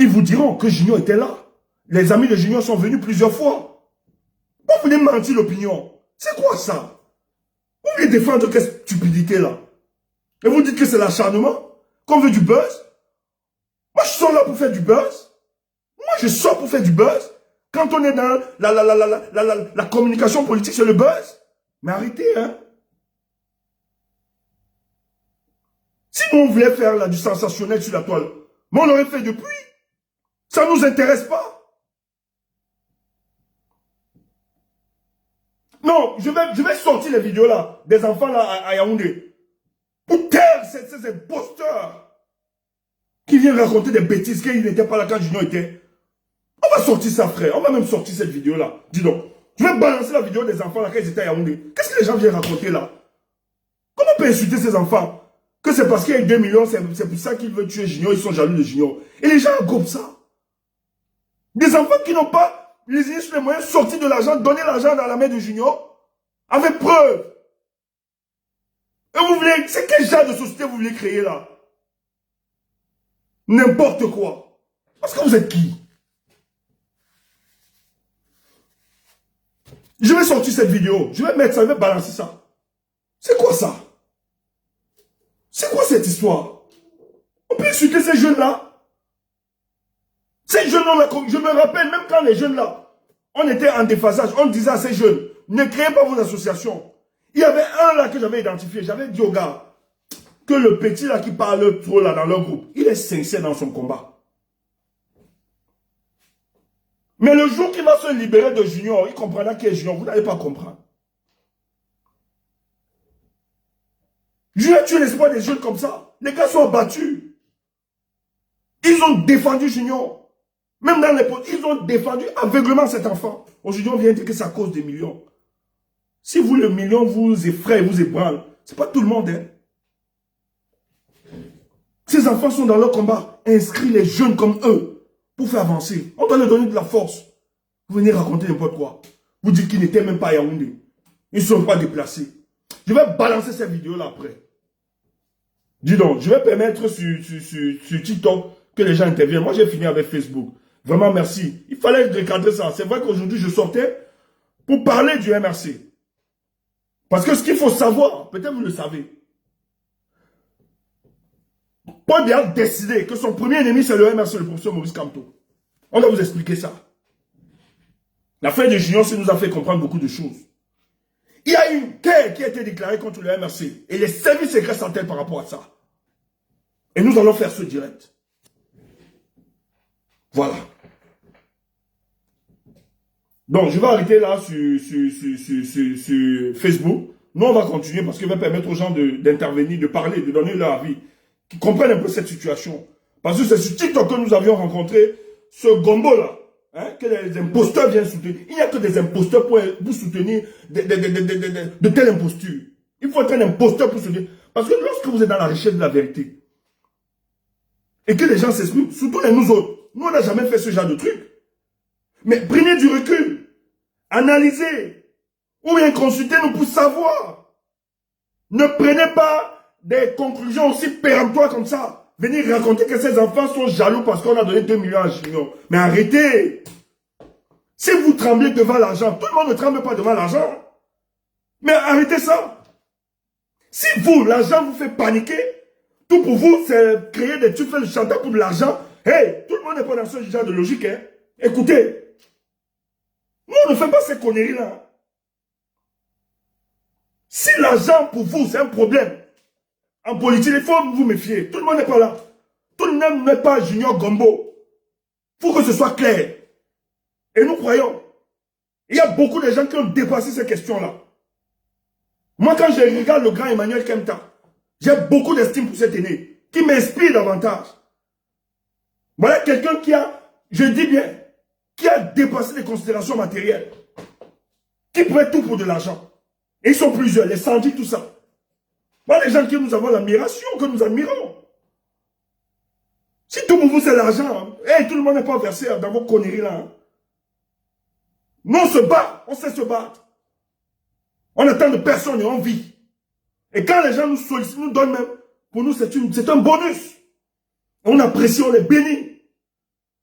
Speaker 1: Ils vous diront que Junior était là. Les amis de Junior sont venus plusieurs fois. Vous voulez mentir l'opinion. C'est quoi ça? Vous voulez défendre quelle stupidité là? Et vous dites que c'est l'acharnement? Qu'on veut du buzz? Moi je sors là pour faire du buzz. Moi je sors pour faire du buzz. Quand on est dans la communication politique, c'est le buzz. Mais arrêtez, hein. Si nous on voulait faire là du sensationnel sur la toile, mais on l'aurait fait depuis. Ça ne nous intéresse pas. Non, je vais sortir les vidéos là, des enfants là à Yaoundé. Pour taire ces imposteurs qui viennent raconter des bêtises qu'ils n'étaient pas là quand Junior était. On va sortir ça, frère. On va même sortir cette vidéo là. Dis donc. Je vais balancer la vidéo des enfants là quand ils étaient à Yaoundé. Qu'est-ce que les gens viennent raconter là? Comment on peut insulter ces enfants? Que c'est parce qu'il y a 2 millions, c'est pour ça qu'ils veulent tuer Junior, ils sont jaloux de Junior. Et les gens comme ça. Des enfants qui n'ont pas les moyens de sortir de l'argent, donner l'argent dans la main de Junior, avec preuve. Et vous voulez, c'est quel genre de société vous voulez créer là? N'importe quoi. Parce que vous êtes qui? Je vais sortir cette vidéo, je vais mettre ça, je vais balancer ça. C'est quoi ça? C'est quoi cette histoire? On peut insulter ces jeunes-là? Ces jeunes-là, je me rappelle, même quand les jeunes-là, on était en déphasage, on disait à ces jeunes, ne créez pas vos associations. Il y avait un là que j'avais identifié, j'avais dit au gars, que le petit là qui parle trop là dans leur groupe, il est sincère dans son combat. Mais le jour qu'il va se libérer de Junior, il comprendra qui est Junior, vous n'allez pas comprendre. Je vais tuer l'espoir des jeunes comme ça. Les gars sont battus. Ils ont défendu Junior. Même dans les potes, ils ont défendu aveuglement cet enfant. Aujourd'hui, on vient dire que c'est à cause des millions. Si vous, le million, vous effraie, vous ébranle, c'est pas tout le monde, hein. Ces enfants sont dans leur combat. Inscrits les jeunes comme eux pour faire avancer. On doit leur donner de la force. Vous venez raconter n'importe quoi. Vous dites qu'ils n'étaient même pas à Yaoundé. Ils ne sont pas déplacés. Je vais balancer cette vidéo-là après. Dis donc, je vais permettre sur TikTok que les gens interviennent. Moi, j'ai fini avec Facebook. Vraiment, merci. Il fallait recadrer ça. C'est vrai qu'aujourd'hui, je sortais pour parler du MRC. Parce que ce qu'il faut savoir, peut-être vous le savez, Paul Biya a décidé que son premier ennemi, c'est le MRC, le professeur Maurice Kamto. On va vous expliquer ça. L'affaire de Junior, ça nous a fait comprendre beaucoup de choses. Il y a une guerre qui a été déclarée contre le MRC. Et les services secrets s'entêtent par rapport à ça. Et nous allons faire ce direct. Voilà. Donc, je vais arrêter là sur Facebook. Nous, on va continuer parce qu'il va permettre aux gens d'intervenir, de parler, de donner leur avis, qui comprennent un peu cette situation. Parce que c'est sur TikTok que nous avions rencontré ce gombo-là, hein, que les imposteurs viennent soutenir. Il n'y a que des imposteurs pour soutenir de telles impostures. Il faut être un imposteur pour soutenir. Parce que lorsque vous êtes dans la recherche de la vérité, et que les gens s'expriment, surtout les nous autres, nous, on n'a jamais fait ce genre de truc. Mais prenez du recul, analysez, ou bien consultez-nous pour savoir. Ne prenez pas des conclusions aussi péremptoires comme ça. Venir raconter que ces enfants sont jaloux parce qu'on a donné 2 millions à Junior. Mais arrêtez. Si vous tremblez devant l'argent, tout le monde ne tremble pas devant l'argent. Mais arrêtez ça. Si vous, l'argent vous fait paniquer, tout pour vous, c'est créer des trucs, faire le chantage pour de l'argent. Hey, tout le monde n'est pas dans ce genre de logique, hein. Écoutez. Nous, on ne fait pas ces conneries-là. Si l'argent, pour vous, c'est un problème, en politique, il faut vous méfier. Tout le monde n'est pas là. Tout le monde n'est pas Junior Gombo. Il faut que ce soit clair. Et nous croyons. Il y a beaucoup de gens qui ont dépassé ces questions-là. Moi, quand je regarde le grand Emmanuel Kemta, j'ai beaucoup d'estime pour cet aîné, qui m'inspire davantage. Voilà quelqu'un qui a, je dis bien, qui a dépassé les considérations matérielles, qui prête tout pour de l'argent. Et ils sont plusieurs, les Sandy, tout ça. Voilà les gens qui nous avons l'admiration, que nous admirons. Si tout pour vous c'est l'argent, hey, tout le monde n'est pas versé dans vos conneries-là. Hein. Nous on se bat, on sait se battre. On attend de personne et on vit. Et quand les gens nous sollicitent, nous donnent même, pour nous c'est un bonus. On apprécie, on les bénit.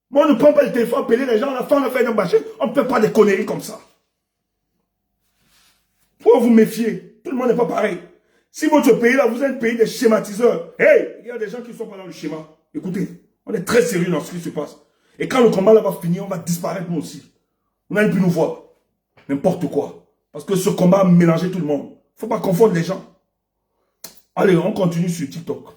Speaker 1: Moi on ne prend pas le téléphone, appeler les gens, à la fin on a fait un marché, on ne fait pas des conneries comme ça. Faut vous méfier, tout le monde n'est pas pareil. Si votre pays là, vous êtes un pays des schématiseurs, hey, il y a des gens qui ne sont pas dans le schéma. Écoutez, on est très sérieux dans ce qui se passe. Et quand le combat là va finir, on va disparaître nous aussi. On n'allez plus nous voir. N'importe quoi. Parce que ce combat a mélangé tout le monde. Il ne faut pas confondre les gens. Allez, on continue sur TikTok.